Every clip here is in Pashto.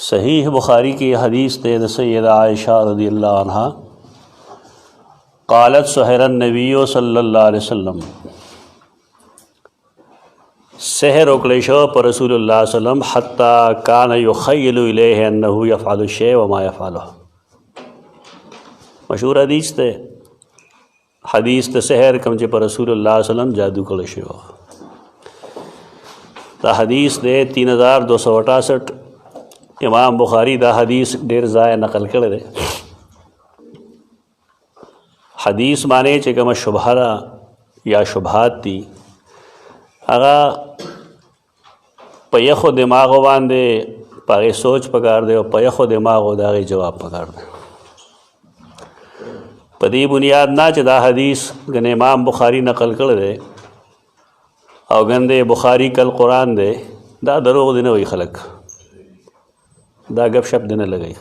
सहीह बुखारी की हदीस दे सय्यदा आयशा रज़ियल्लाहु अन्हा क़ालत सहरन नबी सल्लल्लाहु अलैहि वसल्लम सहर उकलेशो पर रसूलुल्लाह सल्लम हत्ता कान युख़य्यलु इलैहि अन्नहु यफ़अलु शै व मा यफ़अलु। मशहूर हदीस त सहर कम पर रसूलुल्लाह सल्लम जादू कलेशो ता हदीस दे 3268 इमाम बुखारी दा हदीस डेर ज़ाय नकल करे दे। हदीस माने चेकम शुबहरा या शुबहात थी अगा पयखो दिमाग बांधे पागे सोच पकार दे और पयखो दिमाग दागे जवाब पकार दे। पदी बुनियाद ना चदा हदीस गने इमाम बुखारी नकल कर दे और गंदे बुखारी कल कुरान दे दा दरोग दिन वही खलक दा गप शप दिन लगे।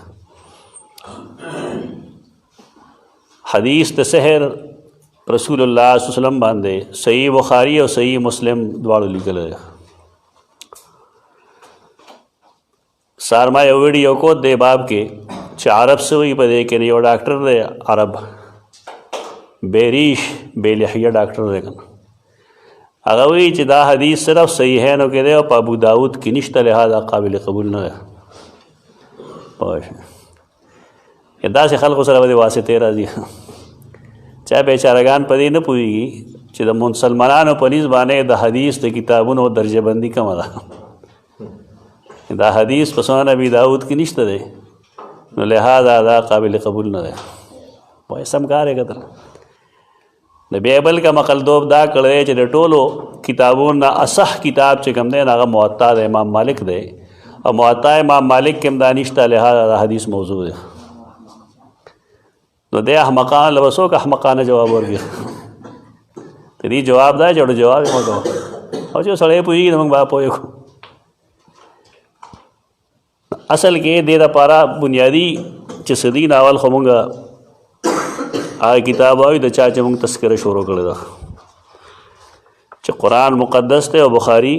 हदीस त सहर रसूलुल्लाह सल्लल्लाहु अलैहि वसल्लम बांधे सही बुखारी और सही मुस्लिम द्वाड़ो लिखल है। सारमा वीडियो को दे बाब के अरब से वही पदे के नहीं डॉक्टर दे अरब बेरीश बेलिया डॉक्टर दे अगर वही चिदा हदीस सिर्फ सही है न के दे और अबू दाऊद की निश्ता लिहाजा काबिल कबूल न है। इदा से खल सर वदे वासे तेरा जी चाहे बेचारगान पदी न पुईगी चिद मुसलमान पनीस बाने द हदीस द किताबुन और दर्जबंदी का मदा दा हदीस पसंद अबी दाऊद की निश्त दे लिहाजा दा काबिल कबूल न दे वह समकार है कदर न बेबल का मकलदोब दा कड़े चले टोलो किताबों ना असह किताब चिकम दे ना मुअत्ता दे इमाम मालिक दे और मुअत्ता इमाम मालिक के दानिश्ता लिहाजा हदीस मौजूद है तो दे अहमकान लबसो का अहमकान जवाब और गया तेरी जवाब दा जोड़ जवाब मको और जो सड़े पुई नमक बाप हो असल के दे दा पारा बुनियादी चसदी नावल खमुंगा आ किताब आई द चाचे मुंग तस्कर शुरू कर दा च कुरान मुक़द्दस थे और बुखारी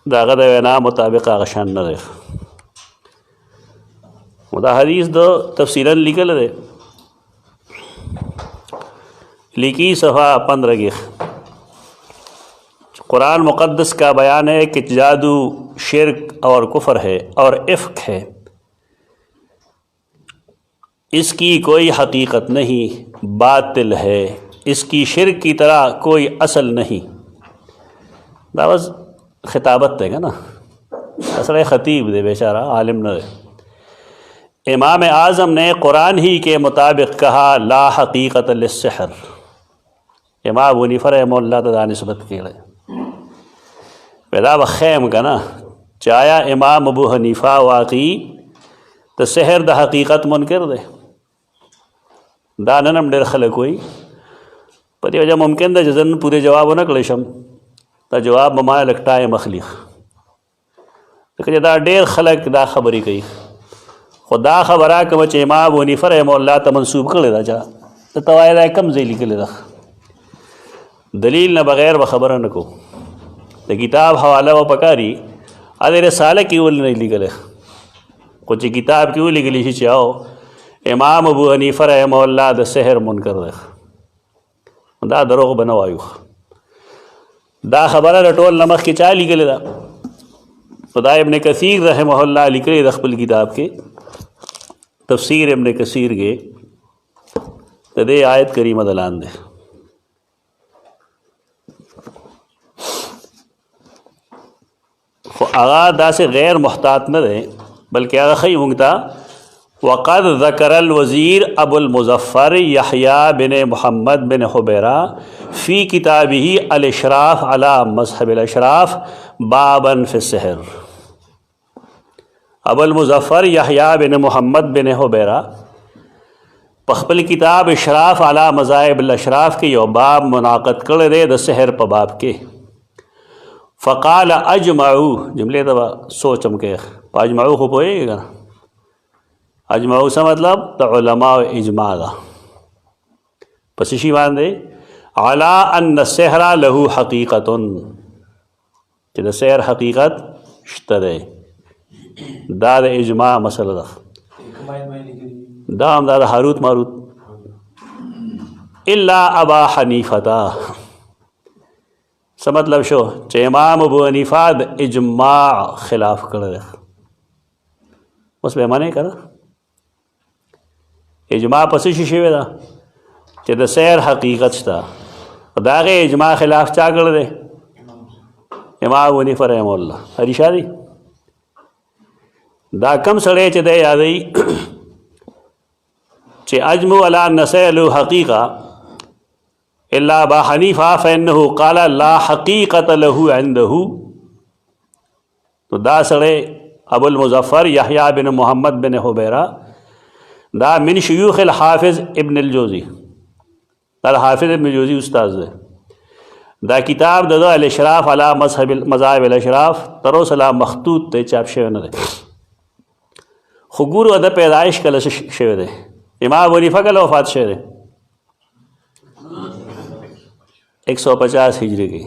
दागद ना मुताबिक आगशान न दे मुदा हदीस दो तफसीलन लिखल दे लिखी सफ़ा 15 की कुरान मुक़द्दस का बयान है कि जादू शिरक और कुफर है और इफ़्क है, इसकी कोई हकीकत नहीं, बातिल है, इसकी शिरक की तरह कोई असल नहीं। दावज खिताबत देगा ना असल ख़तीब दे बेचारा आलिम न दे। इमाम आज़म ने कुरान ही के मुताबिक कहा ला हकीकत लिस्सिहर। इमाम अबू हनीफा रहमहुल्लाह तआला निस्बत के पैदा वख़ैम का ना चाया इमाम अबू हनीफा वाक़ई तो सहर द हकीकत मुनकर दे दानम डेर खल कोई पति वजह मुमकिन द जजन पूरे जवाब न कलेशम ता जवाब ममा लगता है मखलिक दा डेर खलक दा खबरी कही खुदा खबरा के बच्चे इमाम अबू हनीफा रहमहुल्लाह त मंसूब कर लेदा जा तो तवायदा कम जेली के लेदा दलील न बगैर व खबर न को तो किताब हवाला व पकारी अरे रसाले की उल नहीं लिखल कुछ किताब क्यों लिख ली चाहो इमाम अबू हनीफा रहमहुल्लाह द सहर मुनकर दे दा दरोग बनवायु दा खबर रटोल नमक की चाय लिख लेदा खुदा इब्न कसीर रहमहुल्लाह लिख ले दखल किताब के तफसीर इब्न कसीर के तदे आयत करीम दलान दे आगा दा से गैर मुहतात न दे बल्कि आगा खई मुंगता वक़द ज़करल वज़ीर अबुल मुज़फ़्फ़र यहया बिन मोहम्मद बिन हुबैरा फ़ी किताबिही अल इशराफ़ अला मज़हबिल इशराफ़ बाबन फ़ी सहर। अबुल मुज़फ़्फ़र यहया बिन मोहम्मद बिन हुबैरा पखपल किताब इशराफ़ अला मज़ाहिबिल इशराफ़ के यो बाब मुनाक़द कर दे द सहर पबाब के फ़क़ाल अजमाऊ जुमले दबा सोचम के अजमाऊ खूब होएगा अजमाऊ से मतलब तो उलमा इजमा पसिशी बांधे अला अन सहरा लहू हकीकतुन कि सहर हकीकत शतरे دا د اجماع مسله ده. دا هم دا د هاروت ماروت الا ابا حنیفه. څه مطلب شو چې امام ابو حنیفه د اجماع خلاف کړی دی. اوس به معنی کړه اجماع پس شي شوی ده چې د سیر حقیقت شته. د هغې اجماع خلاف چا کړی دی؟ امام ابو حنیفه رحمه الله. حریشا دی دا کم سړی چې دی یادوي چې اجمع علی نسیل حقیقه الا ابا حنیفه فانه قال لا حقیقت له عنده. تو دا سړی ابو المظفر یحییٰ بن محمد بن حبیرہ دا من شیوخ الحافظ ابن الجوزی. دا حافظ ابن جوزی استاد دی. دا کتاب د الاشراف علی مذاهب الاشراف تر اوسه لا مخطوط ته چاپ شوی نه دی. خو ګورو د پیدایش کله شوی دی. امام ابو حنیفه کله وفات شوی دی؟ 150 ہجری کی.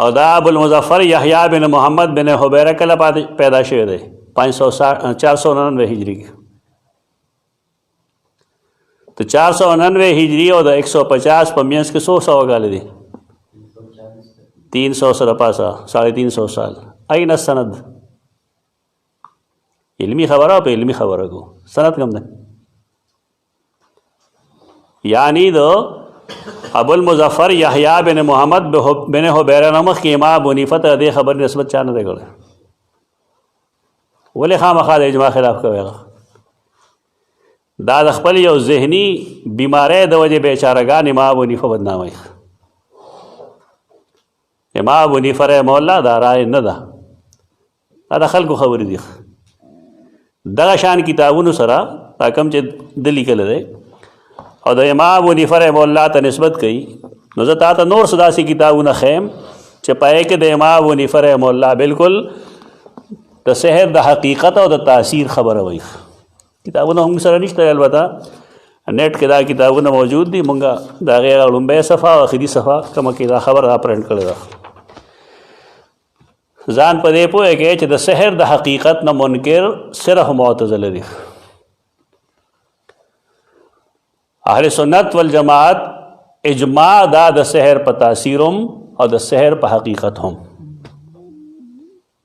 اور دا ابو المظفر یحییٰ بن محمد بن حبیرہ کله پیدا شوی دی؟ 499 ہجری کی. تو 499 ہجری اور دا 150 په منځ کې 100 کاله دي. 300 سره پاسه 350 سال. این السند علمی خبره په علمی خبره کو سند کم ده. یعنی دو ابو المظفر یحییٰ بن محمد بن حبیرہ نمخ کی امام ابو حنیفه ته دې خبر نسبت چا نه دی کړی. ولې خامخا د اجماع خلاف کوي؟ دا د خپل یو ذهني بیماری د وجې بیچارهګان امام ابو حنیفه بدناموي. امام ابو حنیفه رحمه الله دا رای نه ده، دا د خلکو خبرې دي. دغه شان کتابونو سره دا کوم چې د لیکلی دی او د امام ابو حنیفه رحمه الله ته نسبت کوي، نو زه تا ته نور څه داسې کتابونه ښیم چې په هغې کې د امام ابو حنیفه رحمه الله بالکل د سحر د حقیقت او د تاثیر خبره وایي. کتابونه هم سره نشته، البته نیټ کې دا کتابونه موجود دي. مونږ د هغې لومبۍ صفحه او اخري صفحه کومه کې دا خبره پرنټ کړې ده. ځان په دې پوهېږئ چې د سحر د حقیقت نه منکر صرف معتزله دي. اهل سنت والجماعت اجماع دا د سحر په تاثیر هم او د سحر په حقیقت هم.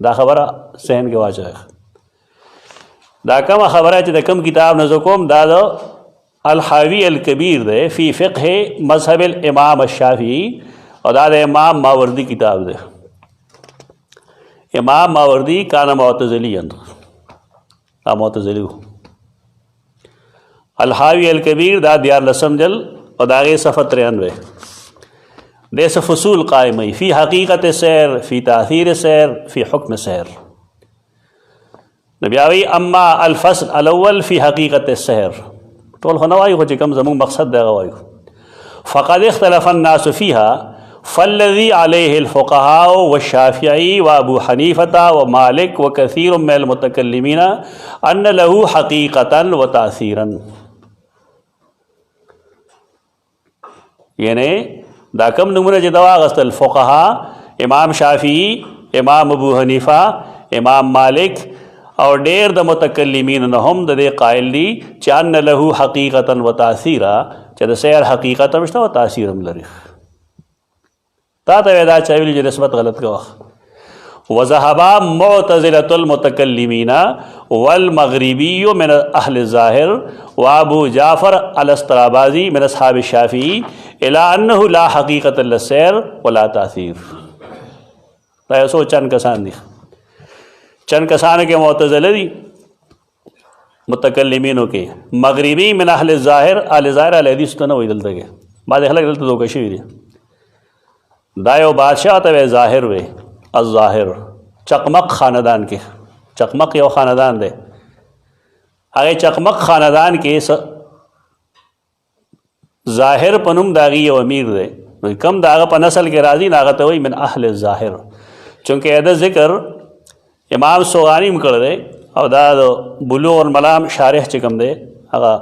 دا خبره ذهن کې واچوئ. دا کومه خبره چې د کوم کتاب نه زه کوم دا د الحاوی الکبیر دی فی فقه مذهب الامام الشافعی او دا د امام ماوردی کتاب دی. امام ماوردی کان معتزلی دا معتزلی. الحاوی الکبیر دا 14 جل اور داغے صفحہ 93 دے سے فصول قائمی فی حقیقت سیر فی تاثیر سیر فی حکم سیر. نبیاوی اما الفصل الاول فی حقیقت السحر ټول خو نه وایو خو چې کوم زموږ مقصد دی هغه وایو. فقد اختلف الناس فیها فالذي عليه الفقهاء والشافعي وابو حنیفة ومالک وكثير من المتكلمين ان له حقیقتا وتاثیرا. یعنی دا کم نمونه چې دا واغستل فقها امام شافعی، امام ابو حنیفه، امام مالک او ډیر د متکلمین نه هم د دې قائل دي چې ان له حقیقتا وتاثیرا، چې د سیر حقیقت هم شته او تاثیر هم لري. تا ته دا چا ویلي چې نسبت غلط کوه. وذهب معتزلة المتكلمين والمغربي من اهل الظاهر وابو جعفر الاسترابازي من اصحاب الشافعي الى انه لا حقیقت للسیر ولا تاثیر. دا یو څو چند کسان دي، چند کسان کې معتزله دي متکلمینو کې، مغربي من اهل الظاهر، اهل ظاهر اهل حدیث ته نه وایي. دلته کې بعض خلک دلته دوکه شوي دي. دا یو بادشاہ ته وی ظاهر وی، الظاهر چقمق خاندان کې، چقمق یو خاندان دی، هغه چقمق خاندان کې ظاهر په نوم د هغې یو امیر دی. کم د هغه په نسل کې راځي نو هغه ته وایي من اهل الظاهر. چونکې د ذکر امام سوغانی هم کړی دی او دا د بلوغ المرام شارح چې کوم دی هغه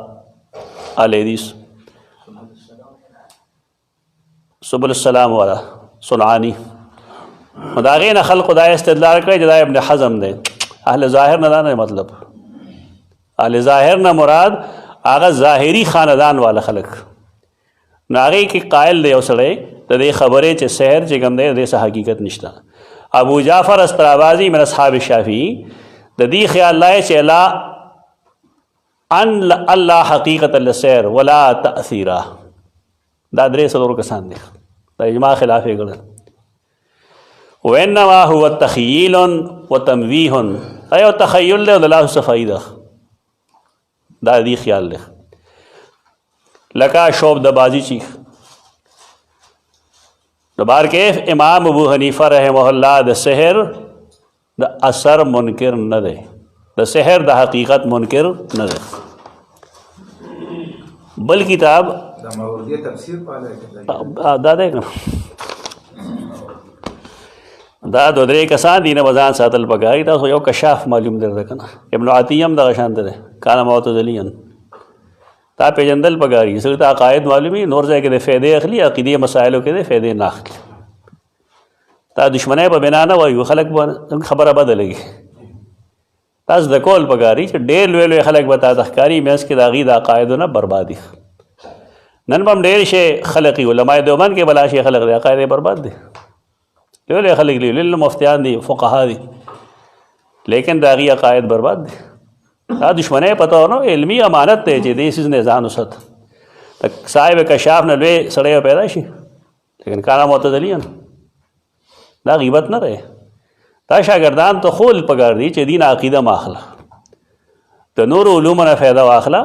اهل حدیث سبل السلام والا صنعانی. دا هغې نه خلقو دا استدلال کړی چې دا ابن حزم دی. اهل ظاهر نه نه مطلب اهل ظاهر نه مراد هغه ظاهری خاندان والا خلک نو هغې کې قائل دی یو سړی د دې خبرې چې سحر چې کوم دی د دې څه حقیقت نشته. ابو جعفر استرابازي من اصحاب الشافعي د دې خیال لای چې لا ان الله حقیقت السحر ولا تاثیرا دا درې څلور کسان دي د اجماع خلاف یې کړل. وانما هو تخیل وتمویه ایو تخیل له الله صفائی ده دا دی خیال له لکا شوب د بازی چیخ دبار کیف امام ابو حنیفہ رحمہ اللہ د سحر د اثر منکر نه ده د سحر د حقیقت منکر نه ده. بل کتاب دا ده دا دو درې کسان دي نه بزان ساتل پکاري. تاسو یو کشاف معلوم درته کنه ابن عطیم دغه شان ده کان معتزلیان تا پیجندل پکاري سره تا عقاید معلومي نور ځای کې د فائدې اخلي عقیدی مسائلو کې د فائدې نه اخلي. تا دشمنی په بنا نه وایو خلک خبره بدلږي تاسو د کول پکاري چې ډېر لوی خلک به تا تخکاری مېس کې د هغې د عقایدو نه بربادي. نن به هم ډېر شی خلقي علماء دیوبند کې بلا شی خلق دی عقاید برباد دي لوی خلق دی لوی مفتیان دي فقها دي لیکن د هغې عقاید برباد دي. دا دشمنی پته نو علمي امانت دی چې دې څیز نه ځان وسات صاحب کشاف نه لوی سړی پیدا شي لیکن کانا معتزلیان دا غیبت نه رہے. دا شاگردان ته خول پکار دي چې دین عقیده ماخله د نور علوم نه فایده واخله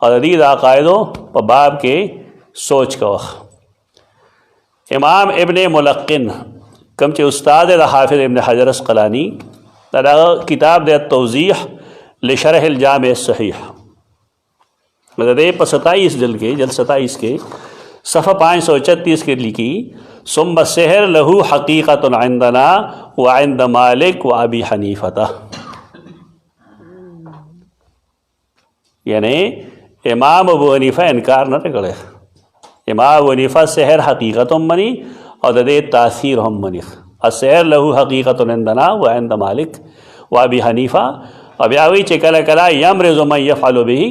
او د دې د عقایدو په باب کې سوچ کوه. امام ابن ملقن کم چې استاد د حافظ ابن حجر اسقلانی دا کتاب د توضیح لشرح الجامع الصحیح مطلب په 27 جلد کې جلد 27 کې صفحہ 536 کے لکھی ثم السحر له حقیقت عندنا وعند مالک وابی حنیفہ یعنی امام ابو حنیفہ انکار نہ کرے. امام ابو حنیفہ سحر حقیقت هم منی اور د دې تاثیر هم منی. السحر له حقیقت عندنا وعند مالک وابی حنیفہ او بیا وی چې کله کله یمرض من يفعل به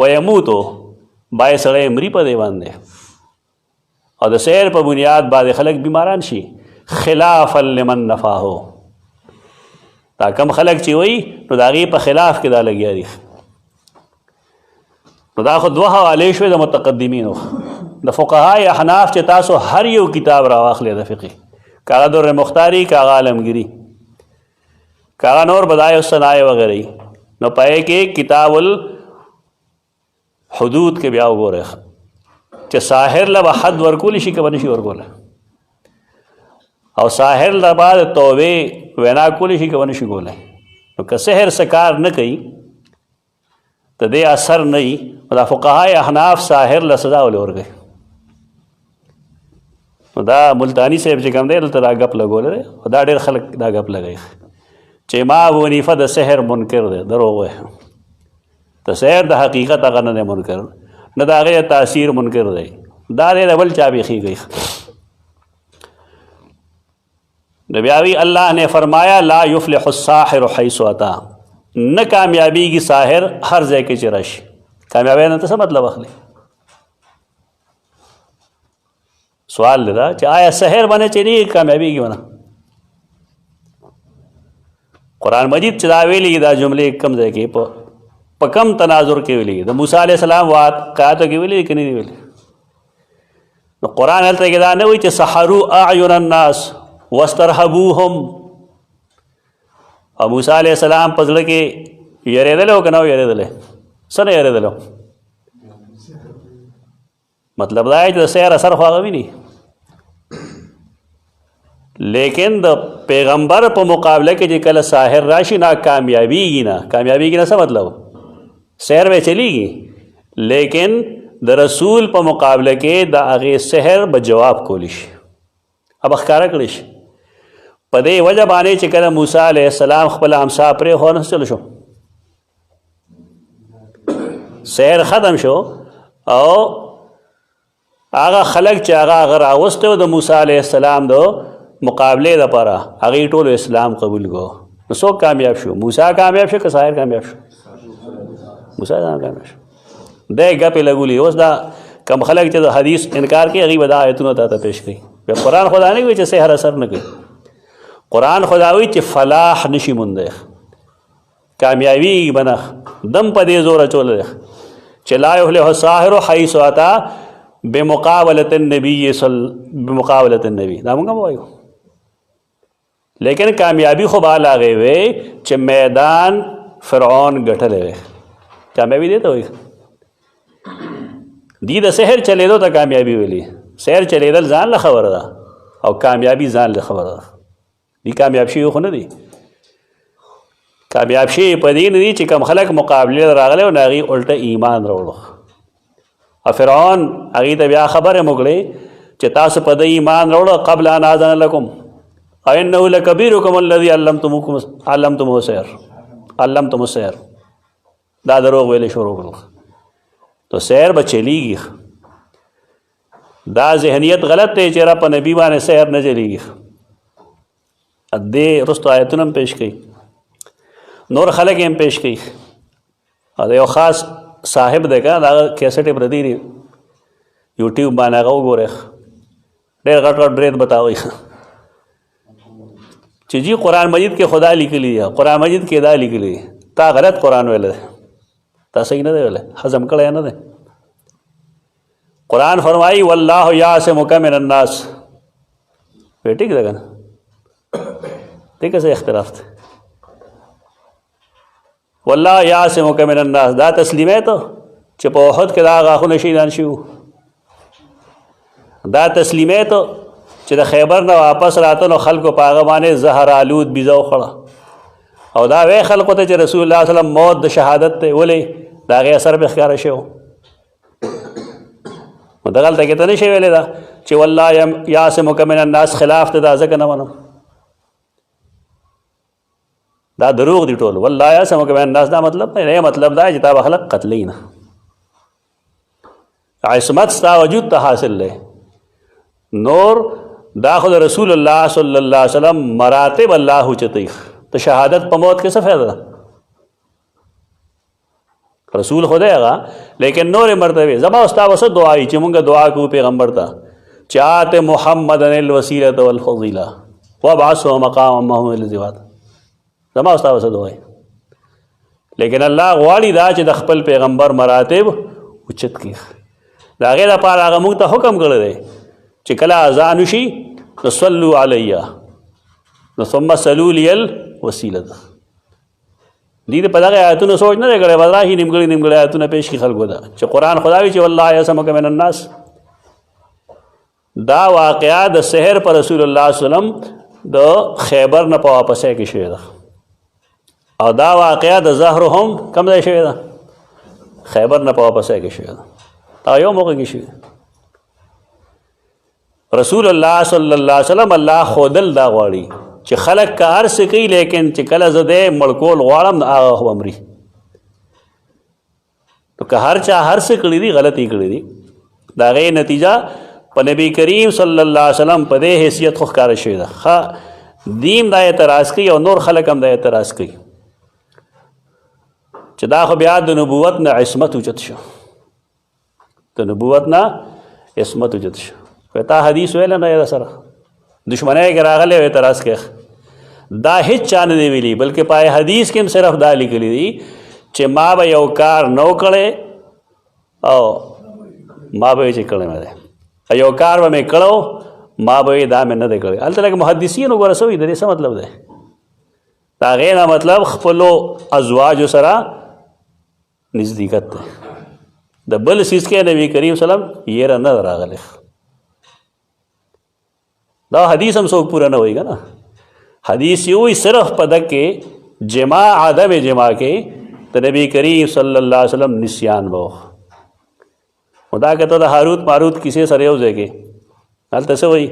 ويموت بای سړی مری په دی باندې او د سحر په بنیاد باندې خلک بیماران شي خلافا لمن نفاهو دا کم خلک چې وي نو د هغې په خلاف کې دا لګیا دي. نو دا خو دوه حوالې شوې د متقدمینو د فقهای احناف چې تاسو هر یو کتاب راواخلئ د فقه کاغه در مختاری کاغه عالمگیری کاغه نور بدایع الصنایع وغیرہ نو پای کې کتاب الحدود کې بیا وګورئ چې ساحر له حد ورکول شي که نشي ورکول او ساحر له بعد توبه وینا کول شي که نشي کولی. نو که سحر سکار نه کوي ته دې اثر نه وي دا فقهای احناف ساحر له سزا ولې ورکوي. نو دا ملتانی صاحب چې کوم دی دلته دا ګپ لګولی دی او دا ډېر خلک دا ګپ لګوي چې امام ابو حنیفه د سحر منکر دی دروغ وایي د سحر د حقیقت هغه نه دی منکر نه د هغې تاثیر منکر دی دا دی د بل چا بیخي گئی. نبیاوی اللہ نے فرمایا لا یفلح الساحر حیث اتا نہ کامیابی کی ساحر ہر ځای کې چې راشي کامیابی نه څه مطلب اخلي. سوال دا چې آیا سحر باندې چلی کامیابی کی ونه قرآن مجید چې دا ویلي دا جملې کم ځای کې په کم تناظر کې ویلي د موسی علیہ السلام واقعاتو کې ویلي که نه دي ویلي. نو قرآن هلته کې دا نه وایي چې سحروا اعین الناس واسترهبوهم او موسی علیہ السلام په زړه کې یېرېدلی او که نه و یېرېدلی څه نه یېرېدلی مطلب دا چې د سحر اثر خو هغه ویني لیکن د پیغمبر په مقابله کې چې کله ساحر راشي نه کامیابیږي نه څه مطلب سحر به چلیږي لیکن د رسول په مقابله کې د هغې سحر به جواب کولی شي اب ښکاره کړی شي. په دې وجه باندې چې کله موسی علیه السلام خپله امسا پرېښوه نه چلو شو سحر ختم شو او هغه خلک چې هغه راوستی و د موسی علیه السلام د مقابلې دپاره هغې ټولو اسلام قبول کو نو څوک کامیاب شو؟ موسی کامیاب شو که ساحر کامیاب شو؟ موسی کامیاب شو. دی ګپې لګولي. اوس دا کم خلک چې د حدیث انکار کوي هغوی به دا آیتونه تا ته پیش کوي. قرآن خدا نه وایي چې سحر اثر نه کوي. قرآن خدا وایي چې فلاح نشي موندی، کامیابي به نه، دم په دې زور اچولی دی چې لا یفلح الساحر حیث اتی بمقابلة النبی دا مونږ هم وایو. لیکن کامیابی خو به هغې وی چې میدان فرعون ګټلی وی. کامیابي دې ته وایي. دی د سحر چلیدو ته کامیابي ویلي. سحر چلیدل ځان له خبره ده او کامیابي ځان له خبره ده. دی کامیاب شوي خو نه دي. کامیاب شوي په دې نه دي چې کوم خلک مقابلې ته راغلی او نه هغوی الټه ایمان راوړو. او فرعون هغوی ته بیا خبرې موکړې چې تاسو په ده ایمان راوړو قبل ان آذن لکم او انه لکبیرکم الذي علمتموه السحر. دا دروغ ویلې شروع کړل. تو سحر به چلیږي. دا ذهنیت غلط دی چې را په نبي باندې سحر نه چلیږي. دې رستو آیتونه هم پیش کوي، نور خلک هم پیش کوي. او د یو خاص صاحب دی که دا کیسټ یې پردي دي یوټیوب باندې، هغه وګورئ. ډېر غټ غټ برید بتاوي چې جی قرآن مجید کې خدا لیکلی دی، قرآن مجید کې دا لیکلی دی. تا غلط قرآن ویلی دی، تا صحیح نه دی ویلی، هضم کړی نه دی. قرآن فرمایي والله یعصمک من الناس. وی ټیک ده که نه؟ دې که څه اختلاف دی. والله یعصمک من الناس دا تسلیمه ته چې په احد کې دا غاښونه شهیدان شوي. دا تسلیمه ته چې د خیبر نه واپس راته نو خلکو په هغه باندې زهر آلود بیزه وخوړه. او دا وی خلکو ته چې رسول الله صلی الله علیه وسلم موت د شهادت دی، ولې د هغې اثر به ښکاره شوی. نو دغلته کې ته نه شي ویلی دا چې والله یعصمک من الناس خلاف ته دا ځکه نه منم. دا دروغ دی ټول. والله یعصمک من الناس دا مطلب نه، مطلب دا چې تا به خلک قتلی نه. عصمت ستا وجود ته حاصل دی. نور دا خو د رسول الله صلی الله علیه وسلم مراتب الله اوچتوي. د شهادت په موت کې څه فایده ده؟ رسول خو دی هغه، لیکن نورې مرتبې. زما او ستا به څه دعا وي چې مونږ دعا کوو پیغمبر ته چې آت محمدا الوسیلة والفضیلة وابعثه مقاما محمودا الذي وعده. زما او ستا به څه دعا وي. لیکن الله غواړي دا چې د خپل پیغمبر مراتب اوچت کړي. د هغې لپاره هغه مونږ ته حکم کړی دی چې کله اذان وشي نو صلو علیه نو ثم صلوا لی الوسیلة. دې په دغه آیتونو سوچ نه دی کړی، والله نیمګړي آیتونه پیش کړي خلکو ته چې قرآن خدا وایي چې والله یعصمک من الناس. دا واقعه د سحر پر رسول الله صلی الله علیه وسلم د خیبر نه په واپسۍ کې شوې ده. او دا واقعه د زهرو هم کوم ځای شوې ده؟ خیبر نه په واپسۍ کې شوې ده. او یو موقع کې شوې. رسول الله صلی الله علیه وسلم الله خودل دا غواړي چې خلک که هر څه کوي، لیکن چې کله زه دی مړکول غواړم نو هغه خو به مري. نو که هر چا هر څه کړي دي غلطي کړي دي، د هغې نتیجه په نبی کریم صلی الله علیه وسلم په دې حیثیت خو ښکاره شوې ده. دین دا اعتراض کوي او نور خلک هم دا اعتراض کوي چې دا خو بیا د نبوت نه عصمت اوچت شو. د نبوت نه عصمت اوچت شو. تا حدیث ویل نه یې سره دشمنی کې راغلی او اعتراض کوي. دا هیڅ چا نه دی ویلي، بلکې پای حدیث کې هم صرف دا لیکلی دي چې ما به یو کار نو کړی او ما به یې چې کړی مې دی، یو کار به مې کړو ما به یې دا مې نه دی کړی. هلته لکه محدثین وګوره څه وایي، د دې څه مطلب دی؟ د هغې نه مطلب خپلو ازواجو سره نزدېکت دی. د بل څیز کې نبي کریم صلی الله علیه وسلم یېره نه ده راغلی. دا حدیث هم څوک پوره نه وایي که نه. حدیث یې وایي صرف په دک کې جما عدم جما کې د نبی کریم صلی الله علیه وسلم نسیان به و. دا که ته د هاروت ماروت کیسې سره یو ځای کې هلته څه وایي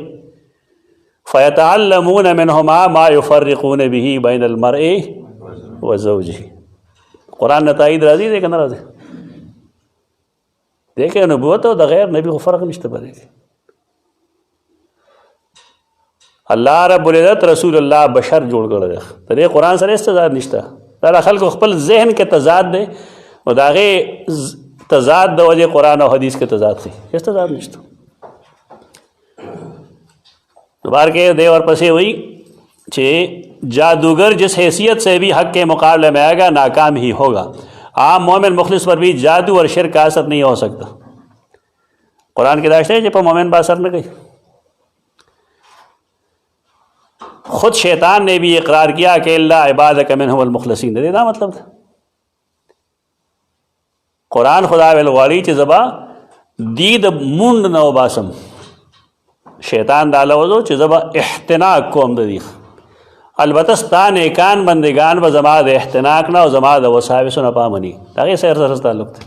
فیتعلمون منهما ما یفرقون به بین المرء وزوجه. قرآن نه تایید راځي دی که نه راځي؟ دی که نبوت او د غیر نبي خو فرق نشته په دې کې. الله رب العزت رسول الله بشر جوړ کړی دی. د دې قرآن سره هېڅ تضاد نشته. دا د خلکو خپل ذهن کې تضاد دی او د هغې تضاد د وجې قرآن او حدیث کې تضاد ښیي. هېڅ تضاد نشته. دوبار کے دے اور پسے ہوئی کہ جادوگر جس حیثیت سے بھی حق کے مقابلے میں آئے گا ناکام ہی ہوگا. عام مومن مخلص پر بھی جادو اور شرک کا اثر نہیں ہو سکتا. قرآن کی داشت ہے جب مومن با اثر نہ گئی. خود شیطان نے بھی اقرار کیا کہ اللہ عبادک منہم المخلصین. دے دا مطلب تھا قرآن خدا والغوالی چی زبا دید موند نو باسم شیطان دالا وزو چی زبا احتناک کوم دیخ البتہ ستا نیکان بندگان با زما د احتناک نا و زما د وساوسو نا پامنی. تاکہ سیر سرس تعلق تھے.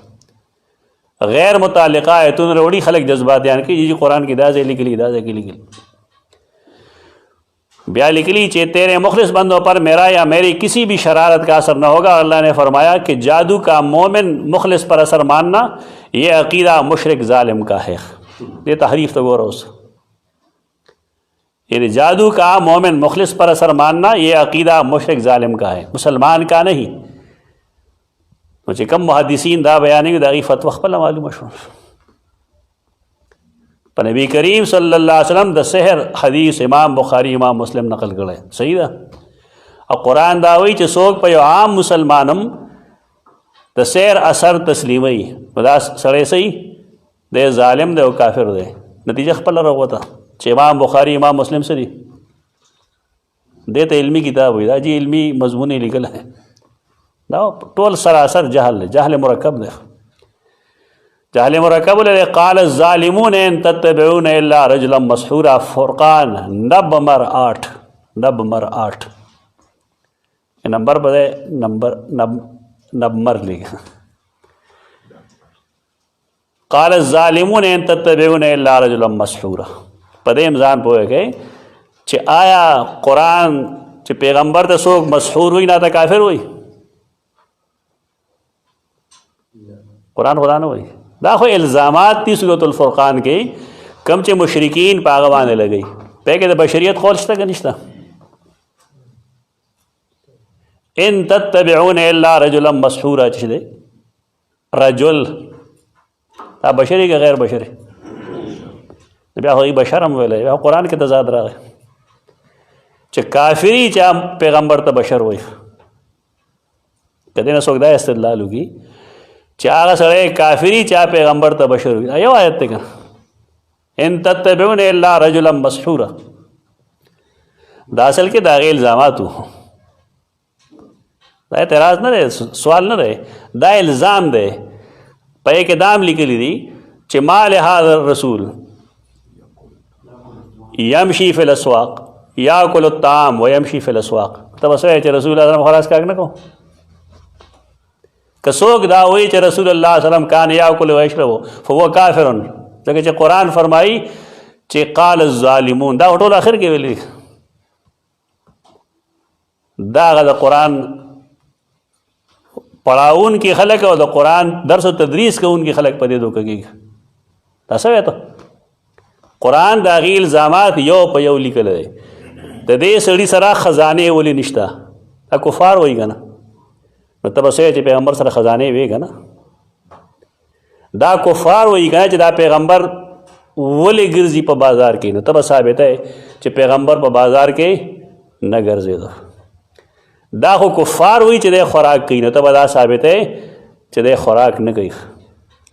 غیر متعلقہ ایتون روڑی خلق جذبات یعنی کہ جی قرآن کی دازے لکلی دازے کی لکلی بیا لکلی چے تیرے مخلص بندوں پر میرا یا میری کسی بھی شرارت کا اثر نہ ہوگا. اللہ نے فرمایا کہ جادو کا مومن مخلص پر اثر ماننا یہ عقیدہ مشرک ظالم کا ہے. یہ تحریف تو غور اس یعنی جادو کا مومن مخلص پر اثر ماننا یہ عقیدہ مشرک ظالم کا ہے، مسلمان کا نہیں. مجھے کم محدثین دا بیانی دا غی فتوہ خپل معلوم مشہور پر نبی کریم صلی اللہ علیہ وسلم دا سحر حدیث امام بخاری امام مسلم نقل کرے. صحیح دا اور قرآن داوی چھ سوک پہ عام مسلمانم دا سحر اثر تسلیمی دا سڑے صحیح دے ظالم دے و کافر دے. نتیجہ خپل رہو تھا چھ امام بخاری امام مسلم سے دی دیتا علمی کتاب ہوئی دا جی علمی مضمونی لکل ہے دا طول سراسر جہل ہے. جہل مرکب دے جہل مرکب لے قال الظالمون ان تتبعون الا رجلا مسحورا. فرقان نمبر 8 نمبر بدے نمبر لے قال الظالمون ان تتبعون الا رجلا مسحورا. پدے امزان پوئے گئے چھ آیا قرآن چھ پیغمبر تا سوک مسحور ہوئی نا تا کافر ہوئی. قرآن خدا نہ ہوئی. دا خو الزامات تی سورۃ الفرقان کے کم چھ مشرکین پاغوانے لگئی پہ کہ دا بشریت خولشتا کہ نشتا. ان تتبعون الا رجلا مسحورا چھ دے رجل دا بشری کا غیر بشری بیا ہوئی بشر ہم ویلے بیا قرآن کے تضاد رہا ہے چھ کافری چاہ پیغمبر تا بشر ہوئی. کدے نہ سوک دا استدلال ہوگی چاہ سڑے کافری چاہ پیغمبر تا بشر ہوئی. ایو آیت تے کنا ان تتبعون الا رجلا مسحورا. دا اصل کے دا غی الزامات ہو دا اعتراض نہ رہے سوال نہ رہے دا الزام دے پہ ایک دام لکلی دی چھ مال هذا الرسول یمشی فی الاسواق یاکل الطعام ویمشی فی الاسواق. تب اسوئے چھ رسول اللہ صلی اللہ علیہ وسلم خلاص کاک نہ کہو کسوک دا ہوئی چھ رسول اللہ صلی اللہ علیہ وسلم کان یاکل ویشربو فہو کافرن. لیکن چھ قرآن فرمائی چھ قال الظالمون دا اٹھول آخر کے ویلی دا غدا قرآن پڑھاؤن کی خلق اور دا قرآن درس و تدریس کا ان کی خلق پدے دو کگی دا سوے تو قرآن دا غی الزامات یو پا یو لکل دے دا دے سڑی سرا خزانے ولی نشتا دا کفار ہوئی گا نا مطلب سوے چھ پیغمبر سر خزانے ہوئے گا نا دا کفار ہوئی گا چھ دا پیغمبر ولی گرزی پا بازار کی نا تب ثابت ہے چھ پیغمبر پا بازار کے نہ گرزے دو. دا خو کفار ہوئی چھ دے خوراک کی نا تب دا ثابت ہے چھ دے خوراک نہ کی.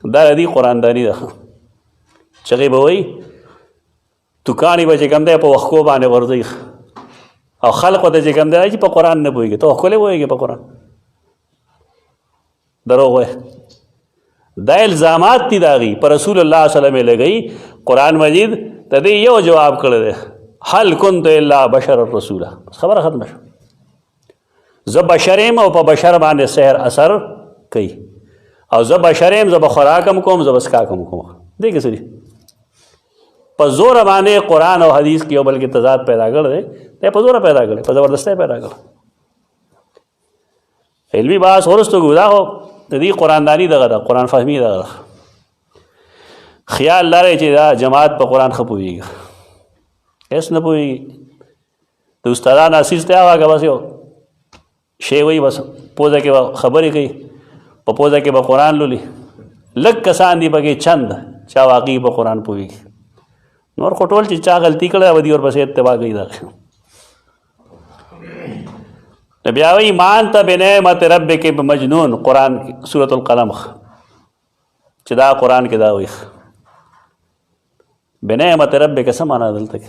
دا دی قرآن دانی دا چگی بوئی دکانی با چکم دے پا وخکو بانے ورزی او خلق و دے چکم دے آئی چی پا قرآن نہ بوئی گے تو وخکو لے بوئی گے پا قرآن دروغ ہے. دا الزامات تی داغی پر رسول اللہ صلی اللہ علیہ وسلم لگئی. قرآن مجید تا دے یو جواب کرے دے حل کنت الا بشر الرسول. خبر ختم شو زب بشریم او پا بشر بانے سحر اثر کئی او زب بشریم زب خوراکم کوم زب اسکاکم کوم دیکھ سری پا زور بانے قرآن و حدیث کی بلکہ تضاد پیدا کر دے تے پا زور پیدا کرے پا زبردستے پیدا کر علمی باس ہورستو گودا ہو دی قرآن دانی دا غدا قرآن فہمی دا غدا خیال لارے چی دا جماعت پا قرآن خپوئی گا ایس نہ پوئی گی तो उस्तादान असीज़ ते आवा बस यो शे वही बस पोजा के खबर कही पोजा के कुरान लुली लग कसान दी बगे चंद चा वाकई प कुरान पोई नौर खटोल चा गलती कर वदी और बस इतबा गई दा ब्यावई मान तब नेमत रब के मजनून कुरान सूरतुल कलम चदा कुरान के दावी बेनेमत रब के समाना दल तक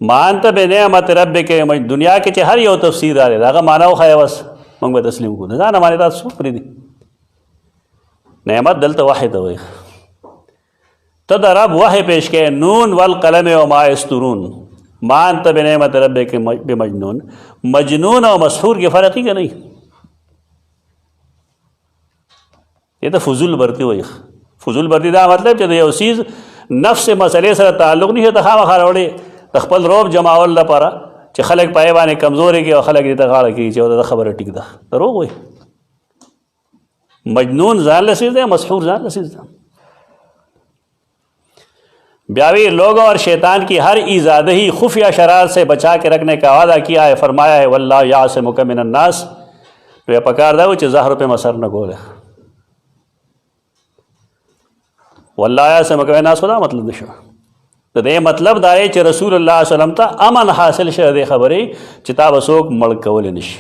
मान तब नेमत रब के दुनिया के हर यो तफसीर आ रहा माना खाए बस मंग तस्लीम को ना हमारे साथ सुपरी दी नेमत दल तो वाहिद वही तद रब वाह पेश के नून वल कलम व मायस्तरून मान तब नेमत रब के बेमजनून मजनून और मशहूर के फ़र्क ही का नहीं ये तो फजूल बरती हुई फजूल बरती दा मतलब जो ये चीज़ नफ्स से मसले से ताल्लुक़ नहीं है तो खा खरोड़े तखपल रोब जमावल पारा च खलक पाएबाने कमज़ोर है कि खलक गाड़ की चौदह खबर टिक दा तो रो वही मजनून जान लसीज है मशहूर जान लसीज है ब्यावी लोगों और शैतान की हर ईजादही खुफिया शरार से बचा के रखने का वादा किया है फरमाया है वल्लाह यासिमुका मिनन नास वे पकार दा ज़ाहर पे मसर न गोले वल्लाह यासिमुका मिनन नास खुदा मतलब निशा तो दे मतलब दाए च रसूलुल्लाह सल्लल्लाहु अलैहि वसल्लम ता अमन हासिल शे खबरे चिताब सोक मड़कवल निश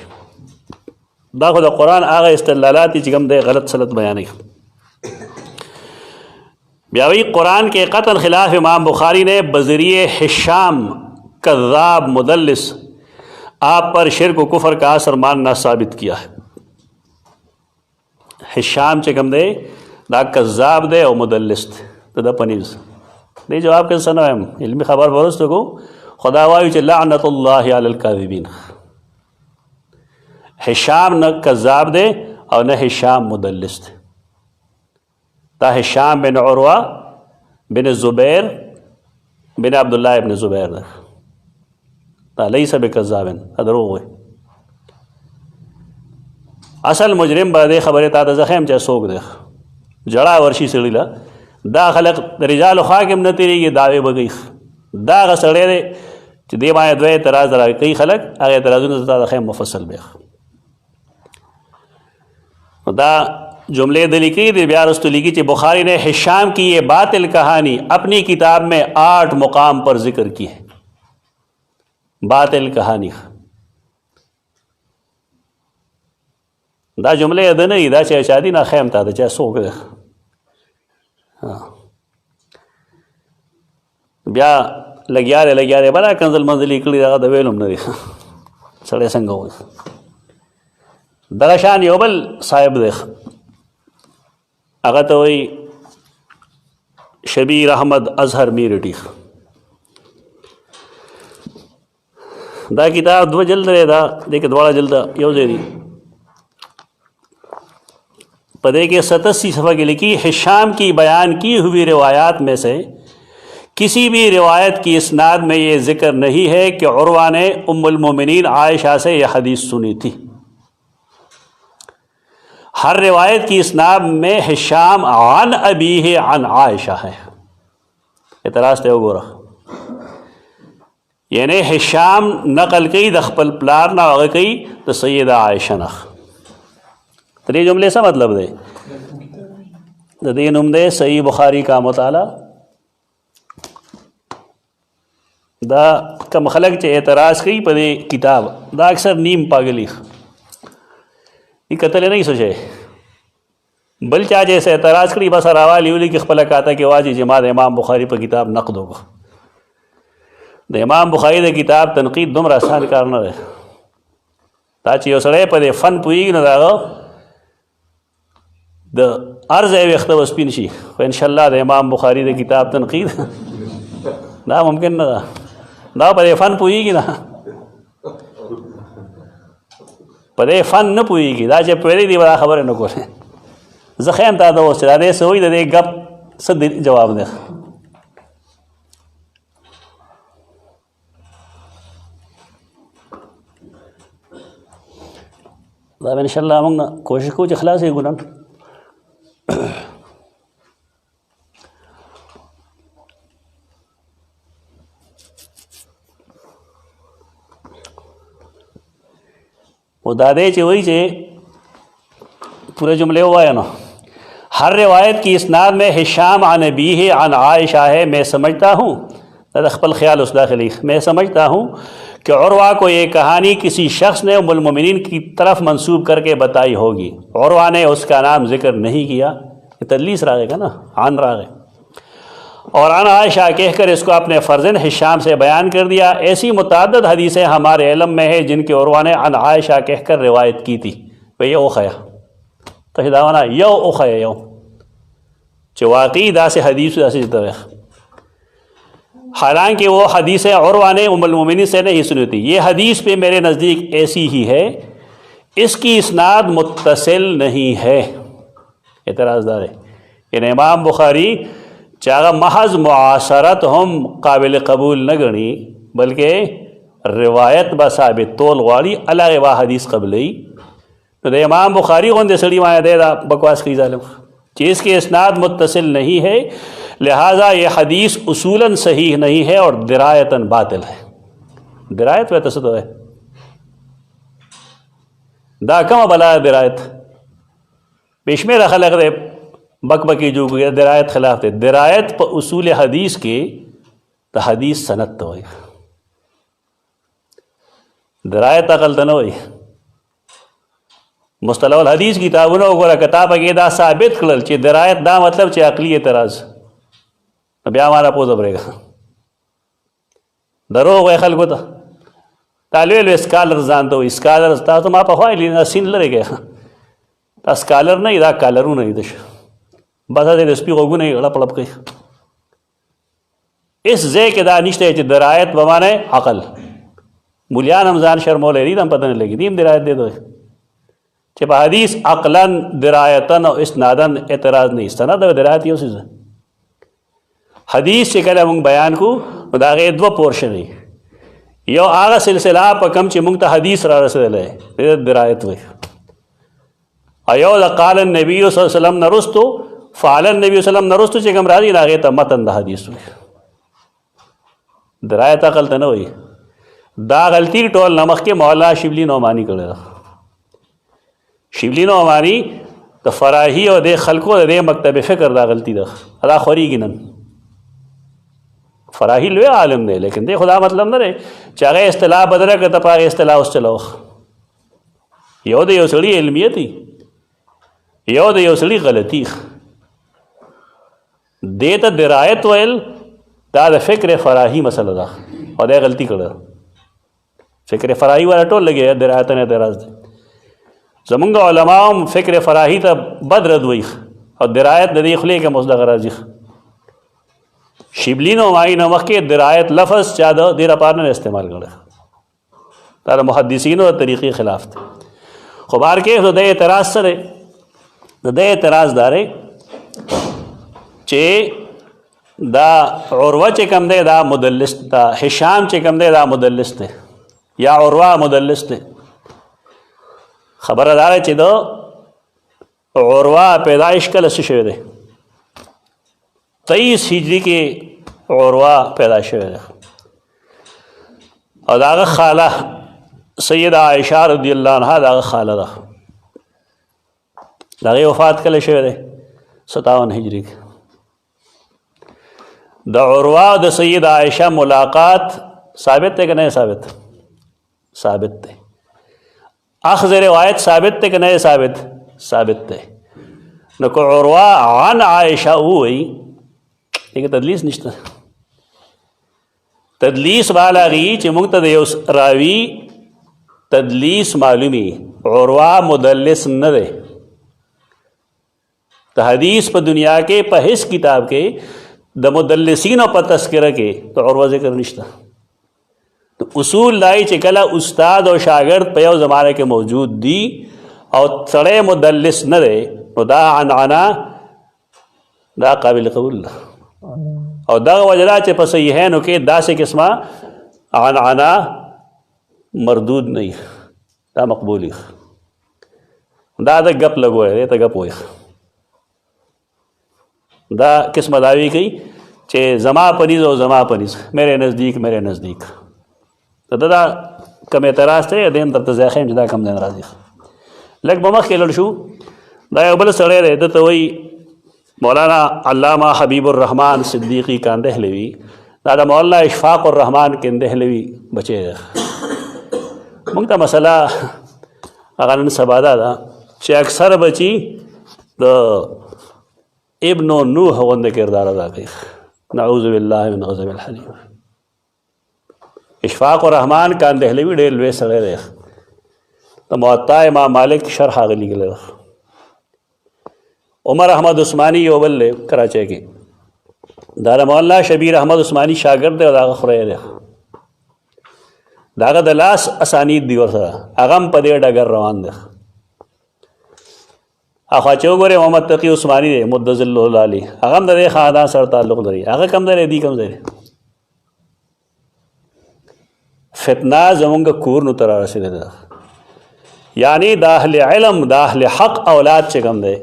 दा खुदा कुरान आगे इस्तलालाती चिगम दे गलत सलत बयान ब्यावी कुरान के कतल खिलाफ इमाम बुखारी ने बज़रिए हिशाम कज़्ज़ाब मुदल्लिस आप पर शिर्क व कुफर का असर मानना साबित किया है हिशाम चिगम दे दा कज़्ज़ाब दे और मुदल्लिस तो दा पनीज़ दे जवाब के सनम इल्मी खबर बरस तो को खुदा वायु लानतुल्लाहि अलल काज़िबीन हिशाम न कज़्ज़ाब दे और न हिशाम मुदल्लिस थे ता हिशाम बिन उरवा बिन ज़ुबैर बिन अब्दुल्लाह इब्न ज़ुबैर ता लैसा बिकज़्ज़ाबिन अदरो हुए असल मुजरिम बदे खबर ता ज़ख़म चा सोक दे जड़ा वर्षी सड़ीला दा खलक रिजाल खाकिम न तेरी ये दावे बगई दा सड़े दे दे माए द्वे तराज दरा कई खलक आगे तराजुन ता ख़ैम मुफस्सल बे दा जुमले दलिकी दे ब्यारस्तु लिखी चे बुखारी ने हिशाम की ये बातिल कहानी अपनी किताब में 8 मुकाम पर जिक्र की है बातिल कहानी दा जुमले अद नहीं दा चाहे शादी ना खैम था चाहे सो गए हाँ ब्या लग्यारे बड़ा कंजल मंजली कड़ी रहा दवेलुम न देखा सड़े संग हो दरशान योबल साहिब देख अगर तो वही शबीर अहमद अजहर मीरटी दा किताब दो जल्द रहे दा देखे दोड़ा जल्द यो जेरी पदे के 87 सफ़ा की लिखी हिशाम की बयान की हुई रिवायात में से किसी भी रिवायत की इसनाद में ये जिक्र नहीं है कि उर्वा ने उम्मुल मोमिनीन आयशा से यह हदीस सुनी थी हर रिवायत की इसनाद में हिशाम अन अबी है अन आयशा है एतराज़ थे गोरा यानी हिशाम नकल कई दखपल प्लार ना वगैरह कई तो सैयदा आयशा नख तो ये जुमले से मतलब दे दीन उम्दे सही बुखारी का मुताला दा कम खलक चे एतराज़ कई पदे किताब दा अक्सर नीम पागली ये कतल नहीं सोचे बल चाह जैसे एतराज़ करी बस रावाली उली की खपल कहता कि वाजी जमात इमाम बुखारी पर किताब नक़द होगा द इमाम बुखारी दे किताब तनकीद दुम आसान कार न रहे ताची उसड़े पर फ़न पुई न दागो द अर्ज़ है वक्त वस्पिन शी इंशाल्लाह द इमाम बुखारी दे किताब तनकीद ना मुमकिन न ना पर फ़न पुई की ना पदे फ़न न पुईगी दाचे पहले दी बड़ा खबर न को ज़ख़ैम था दो से सोई दे गप सद जवाब दे इंशाल्लाह मंग कोशिश को खलास है गुनाह वो दादे चे वही चे पूरे जुमले हुआ है ना। हर रिवायत की इसनाद में हिशाम अन अबी है अन आयशा है। मैं समझता हूँ अखबल ख्याल उस दाखिली, मैं समझता हूँ कि उर्वा को ये कहानी किसी शख्स ने उम्मुल मोमिनीन की तरफ मंसूब करके बताई होगी। उर्वा ने उसका नाम जिक्र नहीं किया, ये तदलीस राग है ना, आन राग है। और अन आयशा कहकर इसको अपने फ़र्जन हिशाम से बयान कर दिया। ऐसी मुतअद्दिद हदीसें हमारे इल्म में है जिनके उर्वा ने अन आयशा कहकर रिवायत की थी। भाई ओखया तो हिदावना यो ओखया यो वाकई दा से हदीस दासे, हालांकि वो हदीसें उर्वा ने उम्मुल मोमिनीन से नहीं सुनी थी। ये हदीस पे मेरे नज़दीक ऐसी ही है, इसकी इसनाद मुत्तसिल नहीं है। एतराज़दार है इन इमाम बुखारी चाहे महज मुआसरत हम काबिल कबूल न गणी, बल्कि रिवायत बसाबित तोल वाली अलग वा हदीस कबलई तो दे इमाम बुखारी कौन दे सड़ी माया दे बकवास की जालिम चीज़ की इसनाद मुत्तसिल नहीं है, लिहाजा ये हदीस उसूलन सही नहीं है और दिरायतन बातिल है। दिरायत वे तसद है दा कम बला दिरायत बेशमेर खलक दे बकबकी जो दिरायत खिलाफ थे। दिरायत पर उसूल हदीस के तो हदीस सनत तो है, दिरायत अकल तो न हो। मुस्तलहुल हदीस किताबों ने किताब अकेदा साबित कल चे दिरायत दा मतलब चे अकली एतराज़ ब्या हमारा पोज बरेगा दरो वह खल को तालवेल स्कॉलर जानते हो स्कॉलर था तो मापा हुआ सीन लड़े गया स्कॉलर नहीं दा कॉलरू नहीं दश बस रेसिपी होगू नहीं गड़ा पड़प गई इस जे के दा निश्चय दिरायत बमाने अकल मुलियान हमजान शर्मोल दम पता नहीं लगी दीम दिरायत दे दो जब हदीस अकलन दिरायतन और इसनादन एतराज़ नहीं सनद दिरायत ये उसी हदीस से कल मुंग बयान को दागे दो पोर्शन है यो आगा सिलसिला पर कम चे मुंग हदीस रा रसल है दिरायत हुई अयो क़ाल नबी वसल्लम नरुस्तु फ़ालन नबी वसल्लम नरुस्तु चे कम राजी दागे त मतन दा हदीस हुई दिरायत अकल त न हुई दा गलती टोल नमक के मौला शिबली नौमानी करेगा शिबली नौमानी तो फराही और दे खलको दे मकतब फ़िक्र दा गलती दा अदा खोरी गिनन फराही लो आलम दे लेकिन दे खुदा मतलब न रे चाहे इस्तिलाह बदल के तपा इस्तिलाह उस चलो यो दे यो सड़ी इल्मियत ही यो दे यो सड़ी गलती दे तो दिरायत वल दाद फ़िक्र फराही मसला दा और दे गलती कर फ़िक्र फराही वाला टोल लगे दिरायत ने एतराज़ दे जमुंगा उलमाओं फ़िक्र फराही तब बदरद हुई और दिरायत नदी खुले के मुसदा राजी शिबली नमाई नमक के दिरायत लफ्ज़ ज़्यादा देर अपार ने इस्तेमाल करे तारा मुहद्दिसीन और तरीक़े खिलाफ थे खुबार के दे एतराज़ सरे दे एतराज़ दारे चे दा उर्वा चे कम दे दा मुदल्लिस दा हिशाम चे कम दे दा मुदल्लिस थे या उर्वा मुदल्लिस थे खबरदार चे दो उर्वा पैदाइश कल से दे 23 हिजरी के उर्वा पैदाइश हुए और दागा खाला सैयदा आयशा रज़ियल्लाहु अन्हा दागा खाला दागे वफ़ात कल शे 57 हिजरी के द उर्वा द सैयदा आयशा मुलाकात साबित है कि नहीं साबित साबित है अख़ज़ रिवायत साबित है कि नहीं साबित साबित है न को उर्वा आन आयशा हुई एक तदलीस निश्चित तदलीस वाला गई चिमुक्त रावी तदलीस मालूमी उर्वा मुदल्लिस न दे तो हदीस पर दुनिया के पहिस किताब के द मुदल्लिसीन पर तस्करा के तो उर्वा ज़िक्र निश्चित तो उसूल लाई चिकला उस्ताद और शागिर्द पयो ज़माने के मौजूद दी और सड़े मुदल्लिस न दे तो दा आना दा काबिल कबूल और दा वजरा चे पस ये है नुके दा से किस्मा आना मरदूद नहीं दा मकबूली दा दा गप लगो है तो गप हो दा किस्म दावी गई चे जमा पनीज और जमा पनीज मेरे नज़दीक तो दादा کم اعتراض ته دیم درته ځای ښیم چې دا کم ځای نه راځي. لږ به مخکې لړ شو. دا یو بل سړی دی، ده ته وایي مولانا علامه حبیب الرحمن صدیقی کاندهلوي. دا د مولانا اشفاق الرحمن کاندهلوي بچی دی. موږ ته مسله هغه نن سبا دا ده چې اکثر بچي د ابن نوح غونده کردار ادا کوي. نعوذ بالله من غضب الحلیم. اشفاق الرحمن کاندهلوي ډېر لوی سړی دی. د موطا امام مالک شرح هغه لیکلی ده. عمر احمد عثماني یو بل دی کراچۍ کې، دا د مولانا شبیر احمد عثماني شاګرد دی او د هغه خوری دی. د هغه د لاس اسانید دي ورسره، هغه هم په دې ډګر روان دی. اخوا چې وګورې محمد تقي عثماني دی مدظ الله علیه، هغه هم د دې خاندان سره تعلق لري. هغه کم ځای دی کم ځای دی. فتنه زمونږ کورونو ته رارسېدلې ده. یعنی د اهل علم د اهل حق اولاد چې کوم دی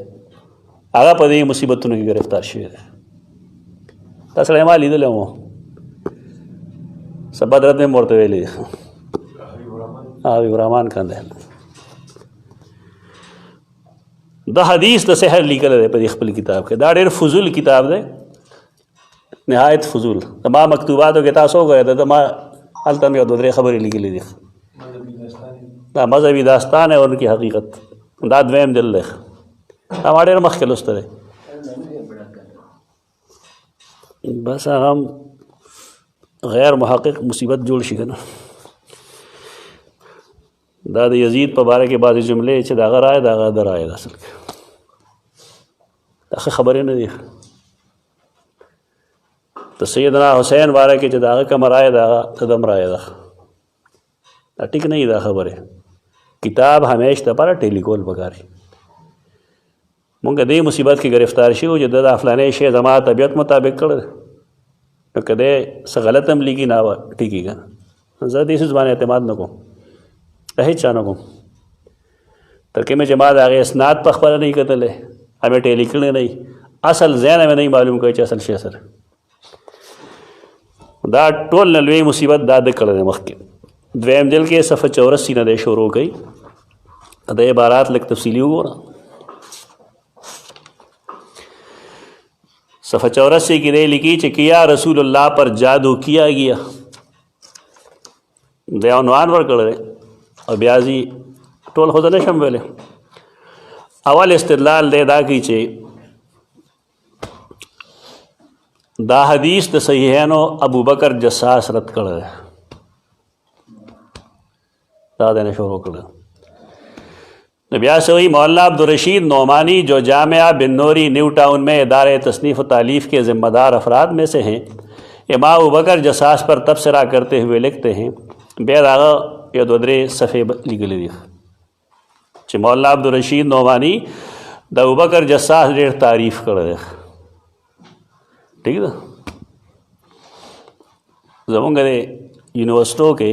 هغه په دې مصیبتونو کې گرفتار شوی دی. دا سړی ما لیدلی وم، څه بد رد مې ورته ویلی دی. حبیب الرحمن کاندهل د حدیث د سحر لیکلی دی په دې خپل کتاب کې. دا ډېر فضول کتاب دی، نهایت فضول. د ما مکتوباتو کې تاسو وګورئ، د ما هلته مې یو دوه درې خبرې لیکلي دي. دا مذهبي داستان ہے ان کی حقیقت. دا دویم دل دی. دا ما ډېر مخکې لوستی دی. بس هغه هم غیر محقق مصیبت جوړ شي که نه. دا د یزید په باره کې بعضې جملې چې د هغه رایه د هغه د رایه ده. اصل کې دا ښه خبرې نه دي. د سیدنا حسین باره کې چې د هغه کومه رایه ده هغه د دم رایه ده. دا ټیک نه وي دا خبرې. کتاب همیش دپاره ټیلی کول پکار دي. مونږ دې مصیبت کې گرفتار شو چې د فلانې شی زما طبیعت مطابق کړی نو که دی څه غلط هم لیکي نه ټیکي که نه. زه دې څیز باندې اعتماد نه کوم، د هېڅ چا نه کوم. تر کومې چې ما د هغې اسناد په خپله نه وي کتلی، همې ټیلی کړی نه وي، اصل ځای نه مې نه معلوم کوي چې اصل شی سره. دا ټول نه لوی مصیبت دا د کړی دی. مخکې دویم جل کې صفحه 84 نه دی شروع کوي. د عبارات لږ تفصیلي وګوره. صفحه 84 کې دی لیکي چې کیا رسول الله پر جادو کیا گیا. دی عنوان ورکړی دی او بیا ځي ټول خو زه نه شم ویلی. اول استدلال دی دا کوي چې دا حدیث د صحیحینو ابوبکر جساس رد کړی دی. دا دی نه شروع کړی. بیا سے وہی مولانا عبدالرشید نعمانی جو جامعہ بن نوری نیو ٹاؤن میں ادارے تصنیف و تالیف کے ذمہ دار افراد میں سے ہیں، امام ابوبکر جساس پر تبصرہ کرتے ہوئے لکھتے ہیں. بیا داغه یو دوه درې صفحې لیکلي دي چې مولانا عبدالرشید نعمانی د ابوبکر جساس ډېر تعریف کړی دی. ٹھیک ده. زمونږ د یونیورسټو کې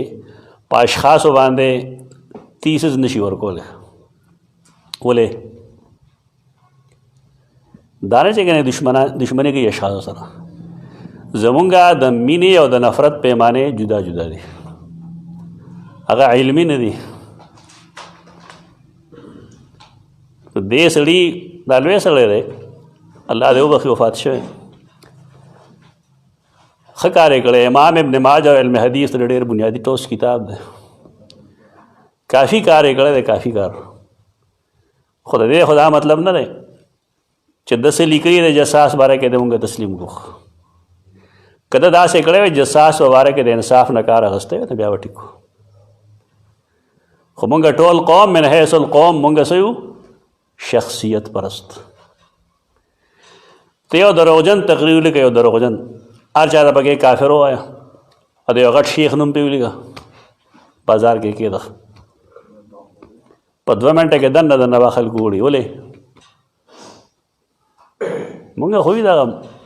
په اشخاصو باندې تیسز نشي ورکولی. ولې دا نه چې کنه دشمنی کوي اشخاصو سره. زمونږ د مینې او د نفرت پیمانې جدا جدا دي. هغه علمي نه دي. دې سړي دا لوی سړی دی، الله دې وبخي، وفات شوی. ښه کار یې کړی. امام ابن ماجه او علم حدیث ډېر بنیادي ټوس کتاب دی. کافي کار یې کړی دی، کافي کار. خو د دې خدا مطلب نه دی چې داسې لیکلي د جساس باره کې د مونږ تسلیم کړو. که ده داسې کړی وی جساس په باره کې د انصاف نه کار اخیستی وی نو بیا به ټیک کړو. خو مونږ ټول قوم من حیث القوم مونږ څه یو شخصیت پرست. ته یو دروغجن تقریر ولیکه، یو دروغجن هر چا ته پکې کافر ووایه او د یو غټ شیخ نوم پې ولیکه بازار کې کېده په 2 منټه کې دننه به خلکو وړي. ولې مونږ خو دا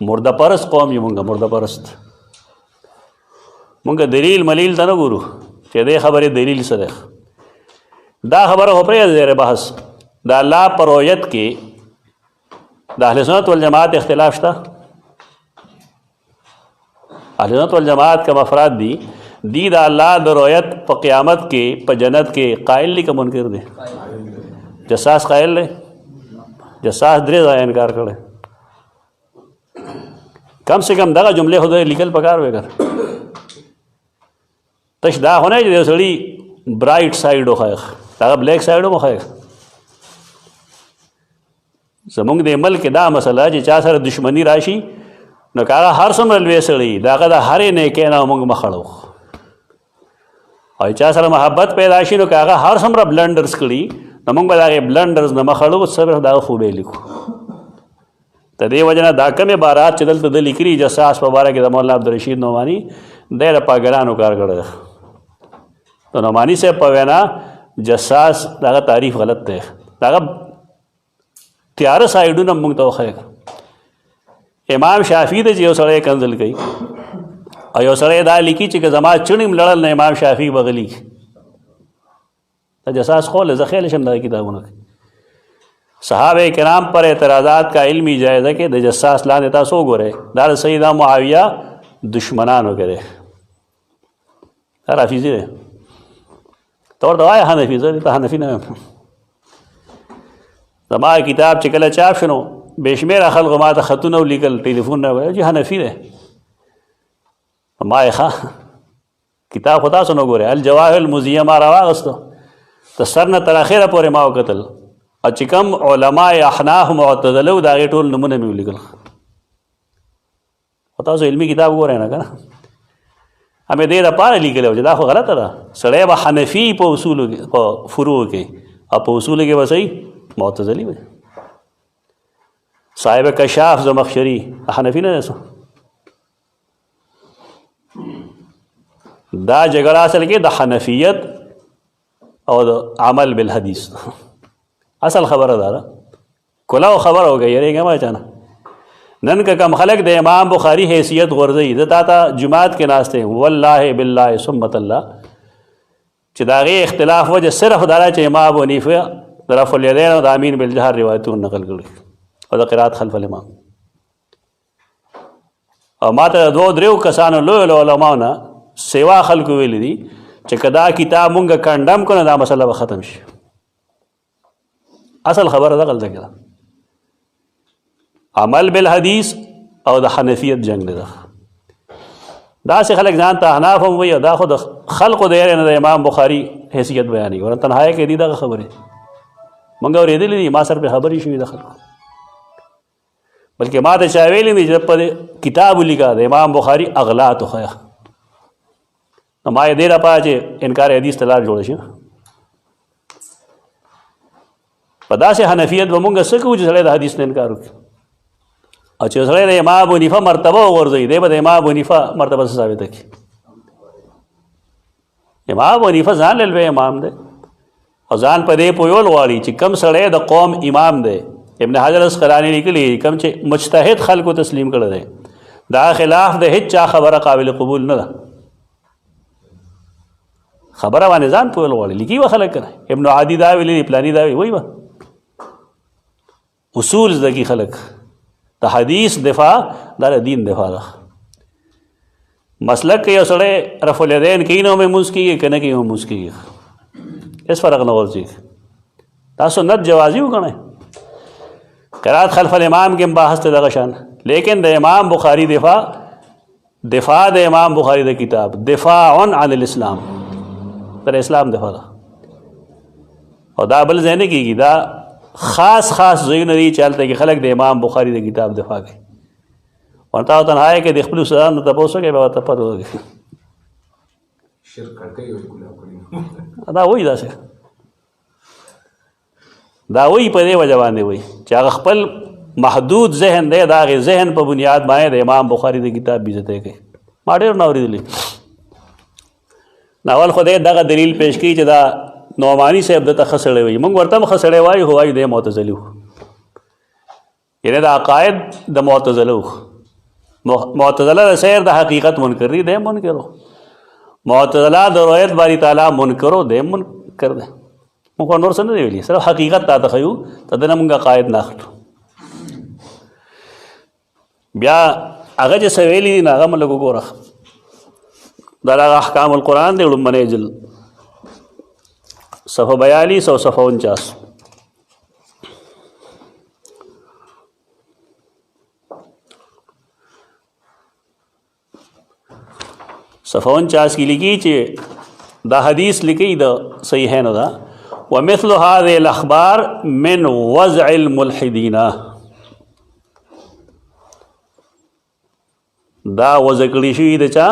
مرده پرست قوم یو. مونږ مرده پرست. مونږ دلیل ملیل ته نه ګورو چې دې خبرې دلیل څه دی. دا خبره خو پرېږده زیر بحث. د الله په رؤیت کې د اهل سنت والجماعت اختلاف شته. اهل سنت والجماعت کوم افراد دي دی دا اللہ دا رویت پا قیامت کے پا جنت کے قائل لی کا منکر دے جساس قائل لے جساس درے ضائع انکار کرے کم سے کم دغه جملے خود لیکل پکار وے کر تش دا ہونے جو سڑی برائٹ سائڈ ہو خیخ دا بلیک سائڈ ہو خیخ زمونږ د ملک دا مسله چې چا سره دشمنی راشي نو کاغه هر څومره لوی سړی دغه د هرې نیکۍ نه موږ مخړو او چا سره محبت پیدا شي نو کاغه هر څومره بلنډرز کړي نو موږ به د هغې بلنډرز نه مخړو صرف دغه خوبې لیکو د دې وجه نه دا کوم عبارات چې دلته د لیکلي جساس په باره کې د مولانا عبدالرشید نعماني دی د پاګرانو کار کړی دی نو نعماني صاحب په وینا جساس دغه تعریف غلط دی دغه تیاره سایډونه موږ ته وښیه امام شافعي ته چې یو سړی کنځل کوي او یو سړی دا لیکي چې که زما چڼې م لړل نه امام شافعي به غلي دا جساس قول زه خیال شم دغه کتابونه کې صحابہ کرام پر اعتراضات کا علمی جائزہ کہ د جساس لاندې تاسو وګورئ دا د سیدنا معاویه دشمنانو کې دا رافضي دی ته ورته وایه حنفي زه ته حنفي نه یم زما کتاب چې کله چاپ شنو بې شمېره خلکو ما ته خطونه ولیکل ټلیفون نه ویل چې حنفي دی ما یې ښه کتاب خو تاسو نه ګورئ الجواهر المضیه ما راواغستو د سر نه تر اخره پورې ما وکتل او چې کوم علما احناف معتزله و د هغې ټول نومونه مې ولیکل خو تاسو علمي کتاب ګورئ نه که نه همې دې دپاره لیکلی و چې دا خو غلطه ده سړی به حنفي په اصولو کې په فروعو کې او په اصولو کې به صحیح معتزلي وي صاحب کشاف زمخشري حنفي نه دی دا جګړه اصل کې د حنفیت او د عمل بالحدیث اصل خبره ده کلاو خبره وکړه یریږه ما چانه نن که کم خلق د امام بخاری حیثیت غورځوي زه تا ته جماعت کې ناسته والله بالله ثم الله چې د هغې اختلاف وجه صرف دا ده چې امام ابو حنیفه د رفع الیدین او د امین بالجهر روایتونه نقل کړي او د قرات خلف الامام او ما ته دوه دریو کسانو لویو علماو نه سیوا خلکو ویلی دي چې که دا کتاب مونږ کنډم کړو دا مسله به ختم شي اصل خبره ده غلطه کړه عمل بالحدیث او د حنفیت جنگ دی داسې خلک ځان ته احناف هم وایي دا خو د خلقو د یارې نه د امام بخاري حیثیت بیانوي ورنه تنهایه کې دي دغه خبرې مونږ اورېدلې دي ما سره پرې خبرې شوي د خلکو بلکې ما ته چا ویلي دي چې په کتاب ولیکه د امام بخاري اغلاط وښیه نو ما یې دې لپاره چې انکار حدیث ته لار جوړه شي په داسې حنفیت به مونږ څه کوو چې سړی د حدیث نه انکار وکړي او چې سړی د امام ابو حنیفه مرتبه وغورځوي دی به د امام ابو حنیفه مرتبه څه ثابته کړي امام ابو حنیفه ځان له لوی امام دی او ځان په دې پویول غواړي چې کم سړی د قوم امام دی ابن حجر اسقلاني لیکلي کم چې مجتهد خلکو تسلیم کړی دی دا خلاف د هیڅ چا خبره قابل قبول نه ده خبره باندې ځان پویل غواړي لیکي به خلک کنه ابن عادي دا ویلي پلاني دا وایي به اصول زده کی خلک د حدیث دفاع دا د دین دفاع ده مسلک کې یو سړی رفع الیدین کوي نو مې مونځ کېږي که نه کوي مونځ کېږي هېڅ فرق نه ورځي دا سنت جوازي وګڼئ قرات خلف الامام کې هم بحث ته دغه شان لیکن د امام بخاري دفاع د امام بخاري د کتاب دفاع عن الاسلام در اسلام دفاع ده او دا بل ځای نه کېږي دا خاص ځایونه دي چې هلته کې خلک د امام بخاري د کتاب دفاع کوي ورته تنهایه کې د خپلو استادانو ته تپوس وکړئ به ورته پته وکړي دا وایي داسې دا وایي په دې وجه باندې وایي چې هغه خپل محدود ذهن دی د هغې ذهن په بنیاد باندې د امام بخاري د کتاب بېزتی کوي ما ډېر نه اورېدلي ناول خو دی دغه دلیل پیش کوي چې دا نعماني صاحب دته ښه سړی وایي موږ ورته هم ښه سړی وایو خو وایو دی معتزلي و یعنې د عقاید د معتزله و معتزله د سیر د حقیقت منکر دی دی منکر و معتزله د رویت باری تعالی منکر و دی منکر دی موږ نور څه نه دی ویلي صرف حقیقت تا ته ښیو ته دنه موږ عقاید نه اخلو بیا هغه چې څه ویلي دي نو هغه م لږ وګوره दारा अहकामुल कुरान दे उड़मने जल सफ़ा 42 और सफ़ा 49। सफ़ा 49 की लिखी चे दा हदीस लिखी द सही है ना व मिस्लु हाज़िल अख़बार मिन वज़इल मुल्हिदीना दा वज़कड़ी शुई द चा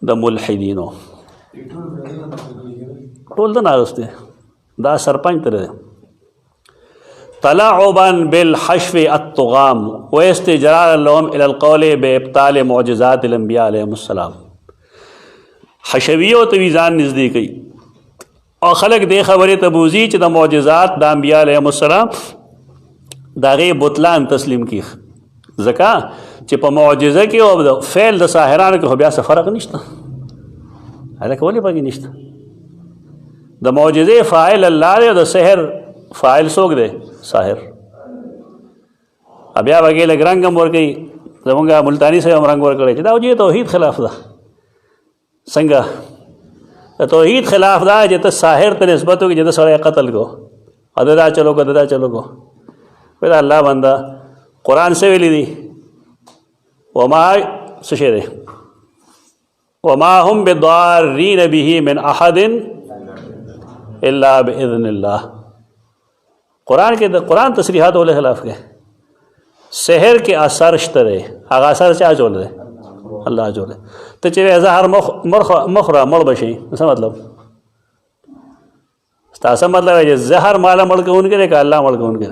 द मुल्हिदीनो टोल द नागस्ते दा सरपंच तरह तलाउबन बिल हश्व अत्तुगाम व इस्तिजरार लहुम इलल क़ौल बिइब्ताल मुअजिज़ातिल अंबिया अलैहिमुस्सलाम। हशवियो तवीज़ान नज़दीकी और खलक दे खबर तबूजी च द मुअजिज़ात द अंबिया अलैहिमुस्सलाम दागे बुतलान तस्लीम की ज़का च प मुअजिज़ा के और फ़ेल द साहिरान के बिया से फ़र्क निश्ता हालांकि बोले बाकी निश्ता द मुअजिज़े फ़ाइल अल्लाह दे द सहर फ़ाइल सोग दे साहिर अब या बगे लग रंग मोर गई जमंगा मुल्तानी से हम रंग वर करे दा ये तौहीद खिलाफ दा संगा तौहीद खिलाफ दा जत साहिर ते निस्बत हो जत सड़े कत्ल को अददा चलो को फिर अल्लाह बंदा कुरान से वेली दी वमा सुशेरे वमा हुम बिदारीन बिही मिन अहदिन इल्ला बिइज़्निल्लाह। कुरान तसरीहात वाले खिलाफ के शहर के असर शतरे आगा असर चाह चोल रहे अल्लाह चोले तो चले हर मखरा मड़ बशी ऐसा मतलब ऐसा मतलब है जहर माला मड़ के उनके का अल्लाह मड़ के उनके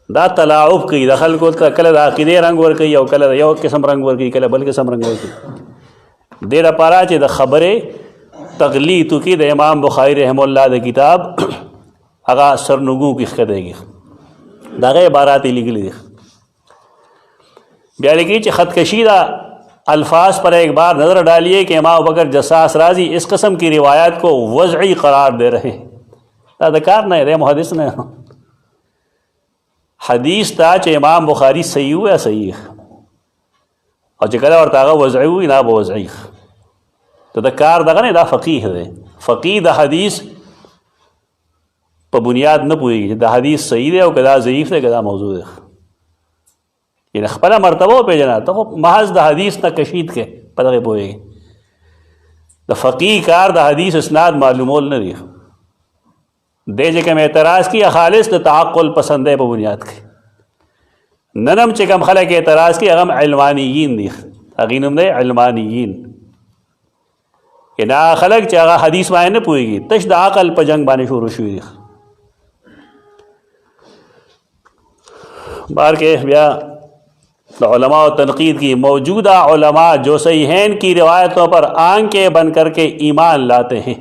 दा तलाउब की दखल को कल दाकिदे रंग वर की और कल यो किस्म रंग वर की कल बल किस्म रंग वर की देर पारा चे द खबरे तगली तो की द इमाम बुखारी रहमतुल्लाह द किताब आगा सरनुगू किस देगी दागे बाराती लिख ली ब्या लिखी च ख़तकशीदा अल्फाज पर एक बार नज़र डालिए कि इमाम बकर जसास राजी इस कस्म की रिवायत को वज़ई करार दे रहे अदकार नहीं रहे मुहद्दिस ने हदीस ता च इमाम बुखारी सही हुआ सही और चकला और तागा वज़ई हुई ना वज़ई तो दकार दगा नहीं दा फ़कीह दे फ़कीह द हदीस पर बुनियाद न पूरी द हदीस सही दे और कदा ज़ईफ़ दे कदा मौजूद है ये खपला मरतबा पे जना तो महज द हदीस न कशीद के पता पोएगी द फ़कीह कार द हदीस इसनाद मालूमोल न दी दे जगह में एतराज़ की खालिस द ताक़ुल पसंद है बुनियाद के ननम चकम खला के एतराज़ की अगम इल्मानियीन दी अगीनम दे इल्मानियीन कि ना खलक चागा हदीस माए न पूएगी तश द अक़ल पर जंग बाने शुरू शुरू बार के ब्या उलमा और तनकीद की मौजूदा उलमा जो सहीहैन की रिवायतों पर आंखें बंद करके ईमान लाते हैं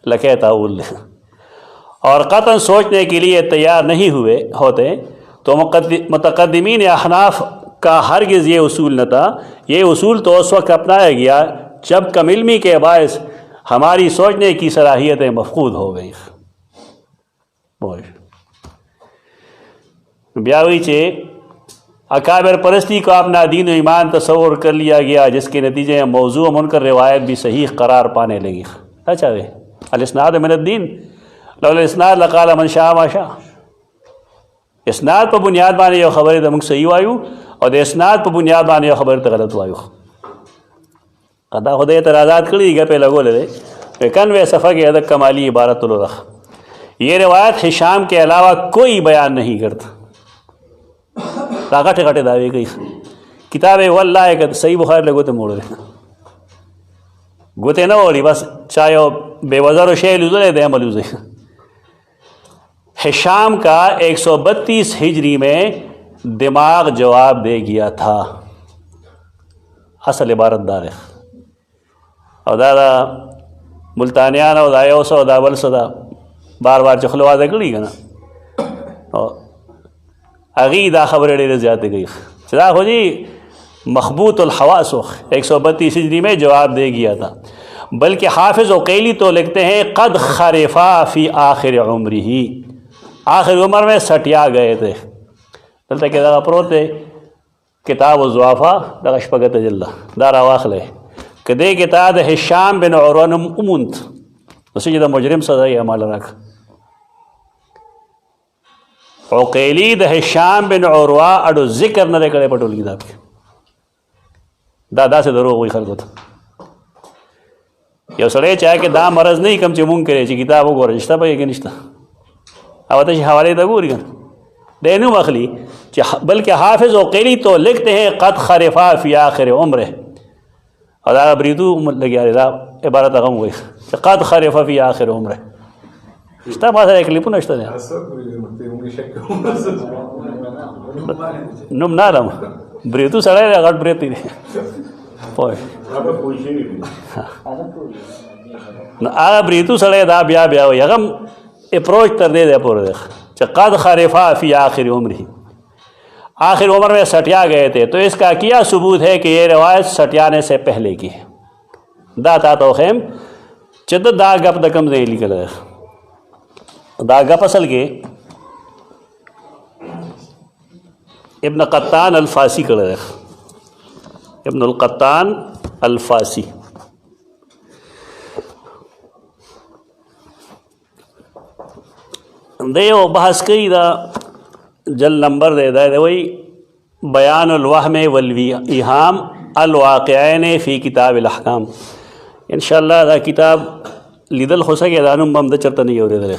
लके ताउल और कतन सोचने के लिए तैयार नहीं हुए होते तो मुतक़द्दिमीन अहनाफ का हरगिज़ ये उसूल न था। ये उसूल तो उस वक्त अपनाया गया जब कम इल्मी के बायस हमारी सोचने की सलाहियतें मफकूद हो गई। ब्यावी चे अकाबिर परस्ती को अपना दीन व ईमान तस्वुर कर लिया गया जिसके नतीजे में मौजू मुनकर रिवायत भी सही करार पाने लगी। अच्छा वे अल-इस्नाद मिनद्दीन लौल इस्नाद लक़ाल मन शाअ मा शाअ इसनाद पर बुनियाद बाने यो खबर तमुक सही वायु और इसनाद पर बुनियाद बाने यो खबर तो गलत वायु कदा खुद एतराज़ात करी गए पे लगो ले कन वे सफ़ा के अदक कमाली इबारत रख ये रिवायत हिशाम के अलावा कोई बयान नहीं करता। घटे घटे दावे गई किताब वल्ला एक सही बुखार लगो तो मोड़ गोते न हो बस चाहे बेवजर शे लुज़े दे मलूज़े हिशाम का 132 हिजरी में दिमाग जवाब दे गया था। असल इबारत दार और दादा मुल्तानियान और दायो सो दावल सदा बार बार चखलवा दगड़ी ना और अगीदा खबर डेरे ज़्यादा गई सदा हो जी मखबूतुल हवास 132 हिजरी में जवाब दे गया था। बल्कि हाफिज़ उकैली तो लिखते हैं कद खरिफा फ़ी आखिर उम्र ही आखिर उम्र में सटिया गए थे चलते के प्रोते کتاب الضعفاء دغه شپږ جلده دا راواخلی که دې کې تا د هشام بن عروه نوم وموند نو چې د مجرم سزا یې مال راک عقیلی د هشام بن عروه اډو ذکر نه دی کړی په ټول کتاب کې دا داسې دروغ وایي خلکو ته یو سړی چا کې دا مرض نه کم چې مونږ کړی چې کتاب وګوره شته پکې کې نشته او ته چې حوالې ته ګوري دی نوم اخلي چې بلکې حافظ عقیلی تو لکھتے ہیں قد خرفا فی آخر عمره او دا بریدو لګیا دی دا عبارت هغه وایي چې قد خرفا فی آخر عمره شته ما سره کلیپونه شته دی نوم نه لرم بریدو سړی دی غټ برید دی پوه نو هغه بریدو سړی دا بیا وایي هغه اپروچ تر دې دی پورې دی کہ قد خرفا فی آخر عمر ہی آخر عمر میں سٹیا گئے تھے تو اس کا کیا ثبوت ہے کہ یہ روایت سٹیانے سے پہلے کی ہے دا تا تو خیم چد دا گپ دکم دے لکل ہے دا گپ اصل کے ابن قطان الفاسی کر ہے ابن القطان الفاسی دیو بحث کئی دا جل نمبر دے دے وی بیان الوہم والایہام الواقعین فی کتاب الاحکام انشاءاللہ دا کتاب لیدل خو سکے دا نم بم دا چرتا نہیں ہو رہے دے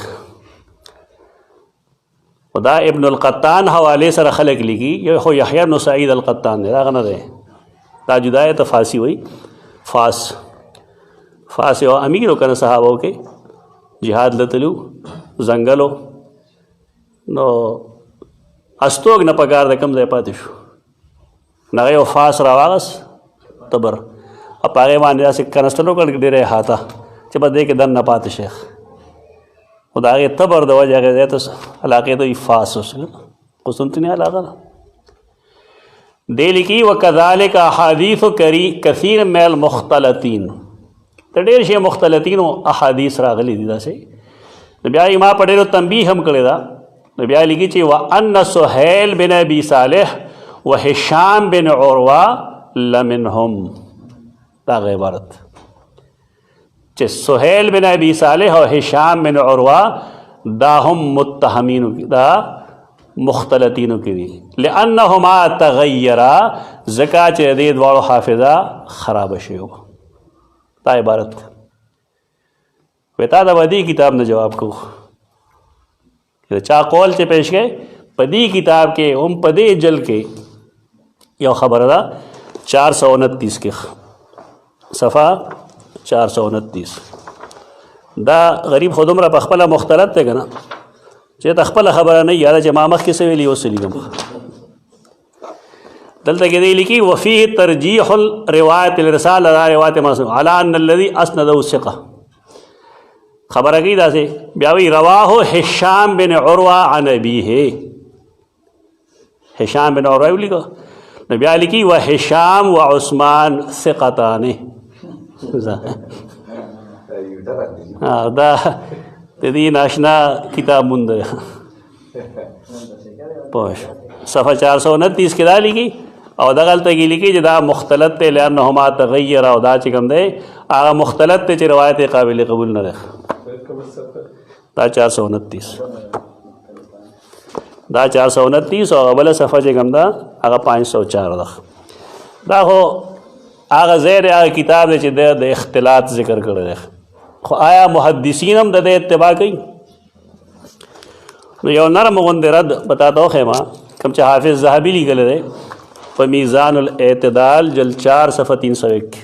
دا ابن القطان حوالے سر خلق لگی یہ خو یحییٰ بن سعید القطان دے دا غنہ دے دا جدائے تفاسی ہوئی فاس یو امیر ہو کنا صحابہ کے جہاد لتلو زنګلو نو استوګ نه پکار د کم ځای پاتې شو نغه یو فاس راواغس تبر په هغې باندې داسې کنستلو کړ ډېرې هاته چې په دې کې دن نه پاتې شیخ خو د هغې تبر د وجې هغې ځای ته علاقې ته وي فاس اوس قسطنطنیه علاقه ده دې لیکي وکذلک احادیث کثیر من المختلطین ته ډېر شی مختلطینو احادیث راغلي دي داسې نو بیا یې ما په ډېرو تنبیه هم کړې ده نو بیا لیکي چې وان سهیل بن ابي صالح وهشام بن عروه لمنهم دا عبارت چې سهیل بن ابي صالح او هشام بن عروه دا هم متهمین دا مختلطینو کې دي لانهما تغیرا ځکه چې دې دواړو حافظه خراب شوی دا عبارت وتا دا ودی کتاب نے جواب کو چا قول سے پیش گئے پدی کتاب کے ام پدی جل کے یو خبر دا 429 کے صفحہ 429 دا غریب خودم را پخپلا مختلط تے گنا چے تخپلا خبر نہیں یاد چې ما مخ کې سویلی وسلیګم دلته کې دی لیکي وفيه ترجیح الروایت الرسال روایت مسلم على ان الذي اسنده الثقه خبر کی دا سے بیاوی رواہ ہشام بن عروہ عن ابیہ ہشام بن عروہ لکھو بیا لکھی وہشام وعثمان ثقتان دا تدین آشنا کتاب مندر پوش صفحہ 429 کی دا لکھی او دا غلطه کی لکھی دا مختلط تے لانہما تغیر او دا چکم دے آغا مختلط تے چی روایت قابل قبول نہ رکھ دا 429 دا 429 او بل صفحه چې کوم دا هغه 504 ده دا خو هغه زیر هغه کتاب چې د اختلاط ذکر کړی دی خو آیا محدثین هم د دې اتباع کوي نو یو نرم غوندې رد بتاتا ہو خیمہ کم چې حافظ ذهبی لیکل دی په میزان الاعتدال جلد 4 صفحه 301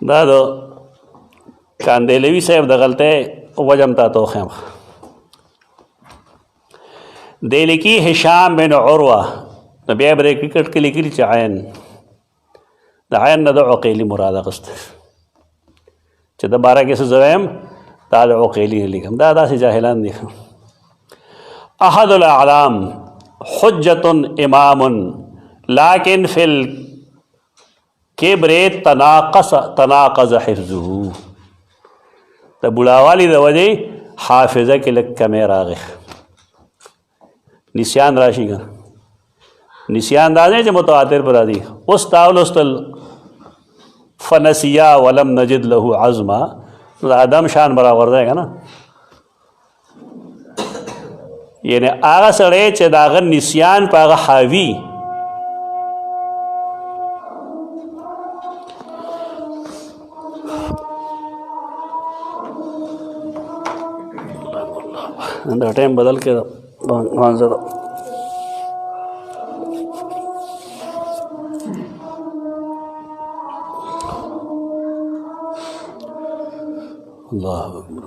دا دو کاندیلوی صاحب د غلطه وجم تا تو خیم دی لکی هشام بن عروه نو بیا بری کرکټ کې لیکلی چې عین د عین نه د عقیلی مراد غست چې د بارا کې څه زویم دا د عقیلی لیکم دا داسې جاهلان دي احد الاعلام حجة امام لكن في الكبر تناقض حفظه د بوډاوالي د وجې حافظه کې لږ کمی راغی نسیان راشي کنه نسیان دا نه چې متواتر پر راځي اوس تاولستل فنسیا ولم نجد له عزما دا ادم شان برابر دی کنه یعنی هغه سړی چې داغه نسیان په هغه حاوی دا ټایم بدل کړه وانځه الله اکبر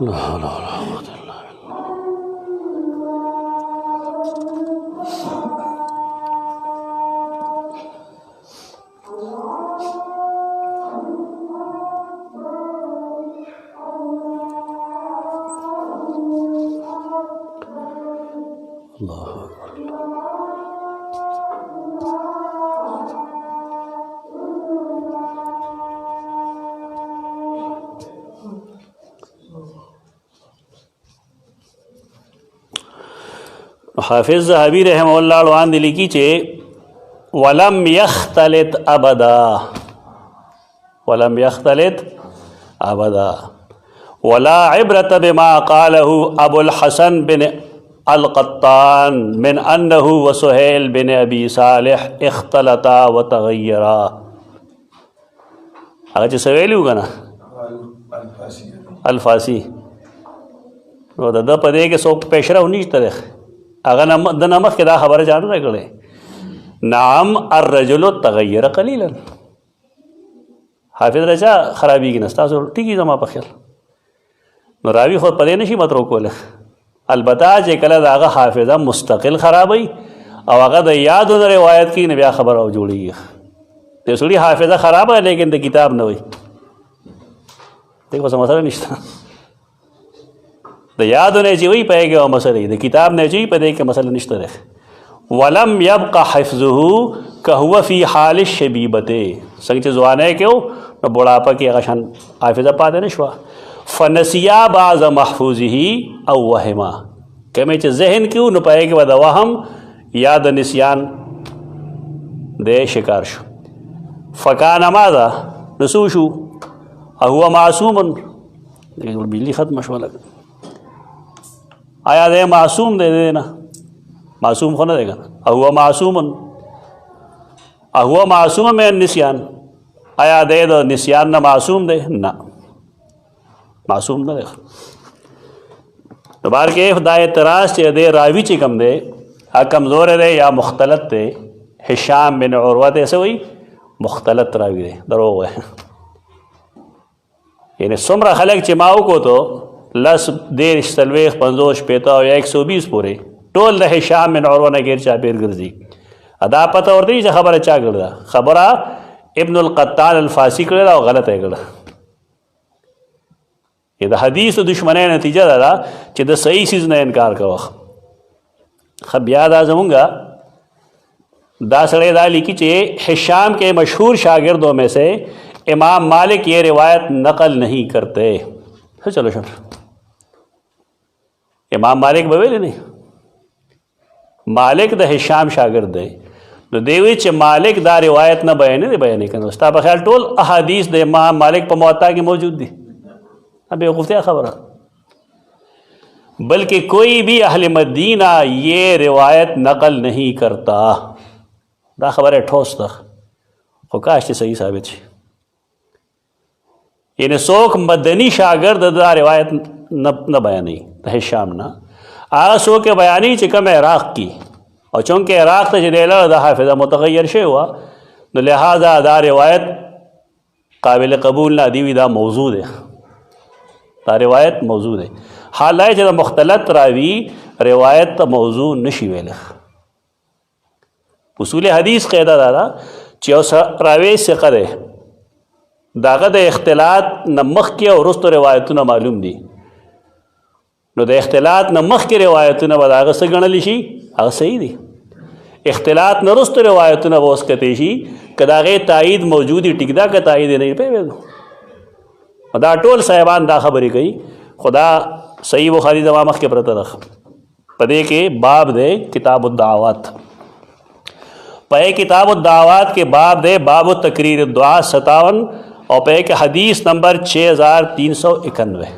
لا لا لا قوة إلا بالله الله أكبر حافظ ذهبی رحمه الله وان دي لیکي چې ولم يختلط ابدا ولم يختلط ابدا ولا عبرة بما قاله ابو الحسن بن القطان من انه وسهيل بن ابي صالح اختلطا وتغيرا هغه چې سویل وګنه الفاسی نو د په دې کې څوک پېښره ونیشته ده هغه د نمخ کې دا خبره جان نه کړي نعم الرجل تغیر قلیلا حافظ رجا خرابي کې نستا سو ټیکی زما په خیال نو راوی خود پدې نشي مترو کوله البته چې کله داغه حافظه مستقل خرابي او هغه د یاد او روایت کې نه بیا خبر او جوړي ته سړي حافظه خراب ہے لیکن د کتاب نه وي دغه څه مسله نشته د یاد نه چې وی پېږي او مسله د کتاب نه چې پدې کې مسله نشته ده ولم يبقى حفظه كهو في حال الشبيبه څنګه چې ځوانه کې نو بوډاپا کې هغه شان حافظه پاتې نشو فنسیا بعض محفوظه او وهما کمه چې ذهن کې نو پېږي و د وهم یاد نسیان د شکار شو فکان ماذا نسو شو هو معصوم بلی ختم شو لګ آیا دے معصوم دے دینا معصوم خو نه دی کنه هو معصوم هو معصوم من النسیان آیا دے د نسیان نه معصوم دی نه معصوم نه دی دوباره کې خدای اعتراض چې دے راوی چې کم دی ها کمزور دی یا مختلط دی هشام بن عروه ته سوی مختلط راوی دی دروغ وای یعنی څومره خلک چې ما وکړو ته لس دیر سلویخ پنځوس شپېته او یا 120 پورې ټول د هشام بن عروه نه غیر چاپیر ګرځي ادا پته ورته چې خبره چا کړه خبره ابن القطان الفاسی کړه او غلطه کړه دا حدیث دشمنه نتیجه ده چې د صحیح چیز نه انکار کوه خب یاد ازمونگا دا سڑے دا لیکي چې هشام کے مشہور شاگردوں میں سے امام مالک یہ روایت نقل نہیں کرتے چلو شر امام مالک بویل نہیں مالک د هشام شاگرد دی نو دیوی چې مالک دا روایت نه بیان کنه ستا په خیال ټول احادیث د امام مالک په موطا کې موجود دي ابه وقفته خبره बल्कि कोई भी अहल मदीना ये रिवायत नकल नहीं करता। दा खबर है ठोस तक काश सही साबित है। यानी सोक मदनी शागिर्द दा रिवायत न बयानी तह शाम ना आ सो के बयानी चिकम इराक की और चूँकि इराक तक जदेला दा हाफिज़ा मुतग़य्यर शे हुआ तो लिहाजा दा रिवायत काबिल कबूल ना दीवी दा मौजूद है। दा रिवायत मौजूद है। हाल है जब मुख्तलत रावी रिवायत तो मौजू नशी वेल उसूल हदीस क़ैदा दादा चौस रावी से करे दागत इख्तिलात नमख के और रुस्त रिवायत न मालूम दी नो द इख्तिलात नमख के रिवायत न बदागत से गणली शी आग सही दी इख्तिलात न रुस्त रिवायत न बोस कते शी कदागे तायद मौजूदी टिकदा का तायद नहीं पे दा टोल साहिबान दा खबरी कही खुदा सही बुखारी दवामख के प्रतरख पदे के बाब दे किताबुद्दावात पे किताबुद्दावात के बाब दे बाब तकरीर दुआ 57 और पे के हदीस नंबर 6391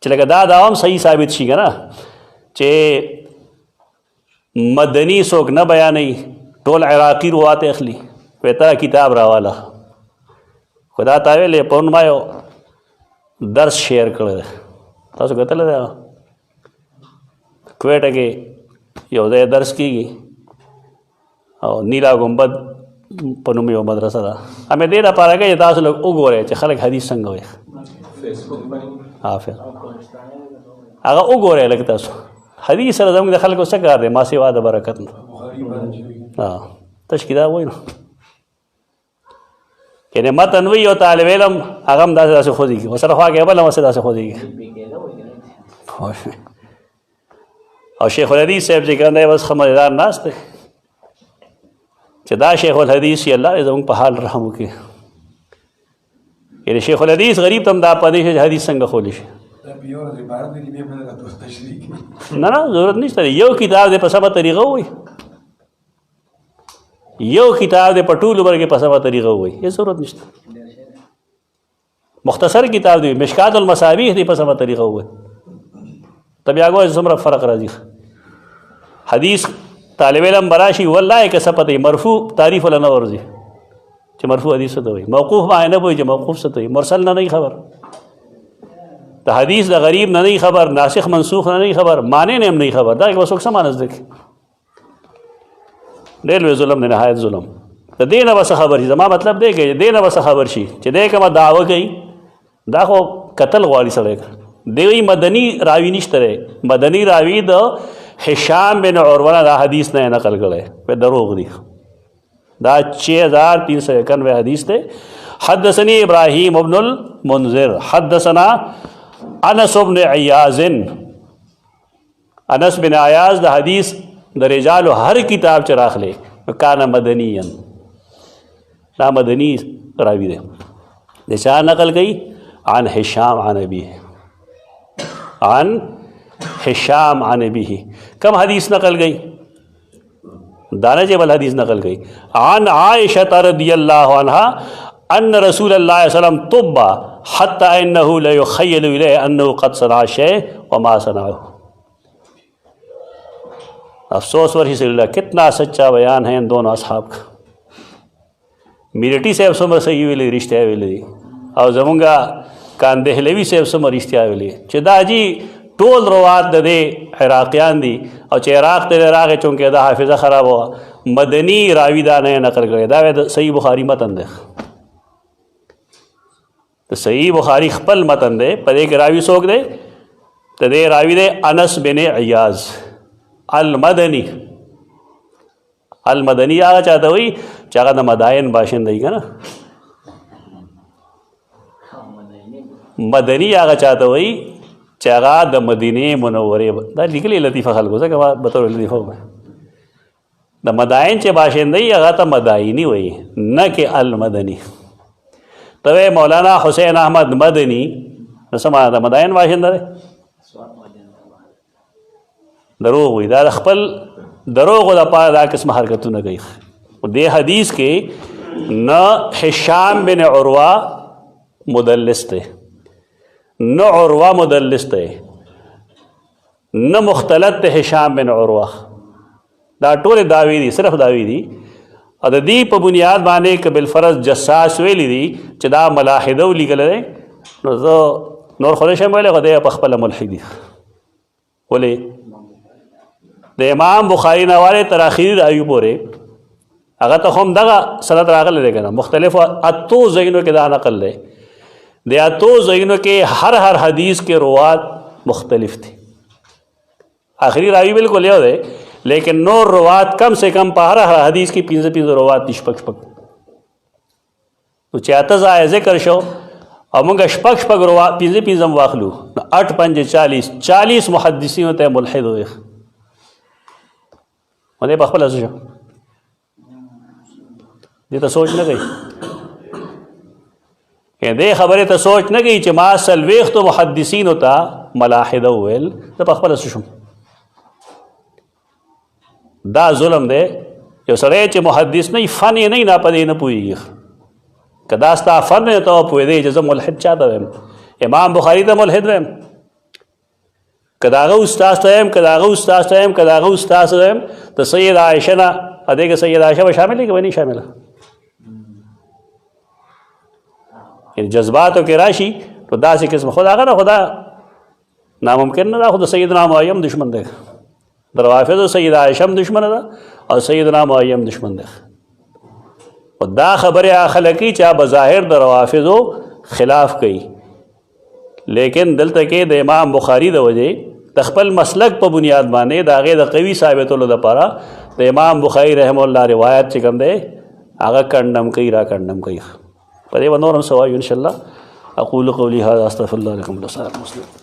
चलेगा दा दावम सही साबित शीगा ना चे मदनी सोक न बया नहीं टोल इराकी रुआत अखली वेता किताब रावाला खुदा तावे ले पौन मायो दर्स शेयर कर तासो गतल दा क्वेटा के योदय दर्स की और नीला गुंबद पनुमी वो मदरसा था हमें देना पा रहा है तासो लोग उगो रहे खलक हदीस संग हुए हाँ फिर आगा उगो रहे लगता सो हदीस रज़म के खलक उससे कर दे मासी वाद बरकत हाँ तशकीदा वही ना यानी मत अनवी और तालिब इल्म आगम दास से खोदी की वसर ख्वा के बल वसर दास से खोदी की और शेख उल हदीस साहब जी कहते हैं बस खमरदार नास थे चदा शेख उल हदीस अल्लाह इज़म पहाल रहम के यानी शेख उल हदीस गरीब तम दा पदेश हदीस संग खोलिश ना ना जरूरत नहीं चली यो किताब दे पसमा तरीक़ा हुई यो किताब दे पटूल उबर के पसमा तरीक़ा हुई ये ज़रूरत नहीं मुख्तसर किताब दी मिशकातुल मसाबीह दे पसमा तरीक़ा हुई तब आगो ज़मरा फ़र्क राजी हदीस तालिब इल्म बराशी वल्लाह के सपत मरफू तारीफ़ वला वर्जी च मरफू हदीस से तो हुई मौकूफ़ में न बोई मौकूफ़ से तो हुई मुरसल ना नहीं खबर तो हदीस द गरीब ना नहीं खबर नासिख मनसूख ना नहीं खबर माने ने हम नहीं खबर दा बस समानस देखे रेलवे जुलम ने नहायत जुलम तो दे न बस खबर शी जमा मतलब दे गए दे न बस खबर शी चे दे के दाव गई दाखो कतल वाली सड़क देवी मदनी रावी निश्तरे मदनी रावी द हिशाम बिन उरवा दा हदीस ने नकल गए वे दरोग दी दा 6391 हदीस थे हदसनी इब्राहीम इब्नुल मुनज़िर हदसना अनस इब्न अय्याज़िन अनस बिन अय्याज़ द हदीस द रिजाल हर किताब चराख ले काना मदनीयन ना मदनी रावी दे दिशा नकल गई आन हिशाम आन अबी आन हिशाम आन अबी कम हदीस नकल गई दाना जेबल हदीस नकल गई आन आयशा रज़ियल्लाहु अन्हा अन्न रसूलुल्लाह सल्लल्लाहु अलैहि वसल्लम तुब्बा हत्ता इन्नहु ला युखय्यलु इलैहि अन्नहु क़द सना शै व मा सनाहु। अफसोस वर्षिल्ला कितना सच्चा बयान है इन दोनों असहाब का। मिरटी से सुमर सही वेले रिश्ते वेले और जमुंगा कान दहलेवी से सुमर रिश्ते वेले चिदाजी टोल रवात दे इराकियान दी और चे इराक ते इराक चूँकि दा हाफिज़ा ख़राब हुआ मदनी रावीदा ने नकल करे दावे सही बुखारी मतन दे तो सही बुखारी खपल मतन दे पर एक रावी सोक दे तो दे रावी दे अनस बिन अय्याज़ अल मदनी आगा चाहता हुई चागा द मदायन बाशिंदगी का ना मदनी आगा चाहता हुई चागा द मदीने मुनव्वरे दा निकली लतीफ़ा खलको से बतौर लतीफ़ा में द मदायन चे बाशिंदगी आगा ता मदायनी हुई न कि अल मदनी तवे मौलाना हुसैन अहमद मदनी न समाना था मदायन बाशिंदा रे दरोग हुई दा खपल दरोग दा पा दा किस्म हरकतों न गई दे हदीस के न हिशाम बिन उरवा मुदल्लिस थे न उरवा मुदल्लिस थे نه مختلط هشام بن عروه. دا ټول داوی دي، صرف داوی دي. او د دې په بنیاد باندې که بالفرض جساس ویلی دي چې دا ملاحده ولیکل دی، نو زه نور خو نشم ویلی، خو دی په خپله ملحد دي. ولې د امام بخاري نه والی تر اخري رایو پورې هغه ته هم دغه سند راغلی دی که نه، مختلفو اتو ځایونو کې دا نقل دی. د اتو ځایونو کې هر حدیث کې روات مختلف دي. آخری راوی بالکل یو دی، لیکن نور روات کم سے کم په هر حدیث کې 15 روات دي، شپږ. نو چې اته ځایه ذکر شو او موږ شپږ روات 15 واخلو، نو 8 5 40 محدثینو ته ملحد وي. باندې په خپل څه شو دې ته سوچ نه کوي، دې خبرې ته سوچ نه کوي چې ما 40 محدثینو ته ملاحده وویل، زه په خپله څه شم. دا ظلم دی. یو سړی چې محدث نه فن یې نه په دې نه پوهېږي، که دا ستا فن دی ته پوهېدی چې زه ملحد چا ته ویم، امام بخاري ته ملحد ویم، که د هغه استاذ ته ویم، که د هغه استاذ ته ویم، که د هغه استاذ ته ویم، د سید عایشه نه ادې کې سید عایشه به شامل دی که به نه شامله؟ یعنې جذباتو کې راشي نو داسې قسم خو د هغه نه خو دا ناممکن نه ده. خو د سیدنا معاویه هم دشمن دی، د روافضو سید عایشه هم دشمنه ده او سیدنا معاویه هم دشمن دی. او دا خبرې خلک کوي چې بظاهر د روافضو خلاف کوي، لیکن دلته کې د امام بخاري د وجې د خپل مسلک په بنیاد باندې د هغې د قوي ثابتولو دپاره د امام بخاري رحمه الله روایت چې کوم دی هغه کنډم کوي، را کنډم کوي. په دې به نور هم څه وایو انشاءالله. اقول قولي هذا استغفر الله لكم ولسائر المسلمين.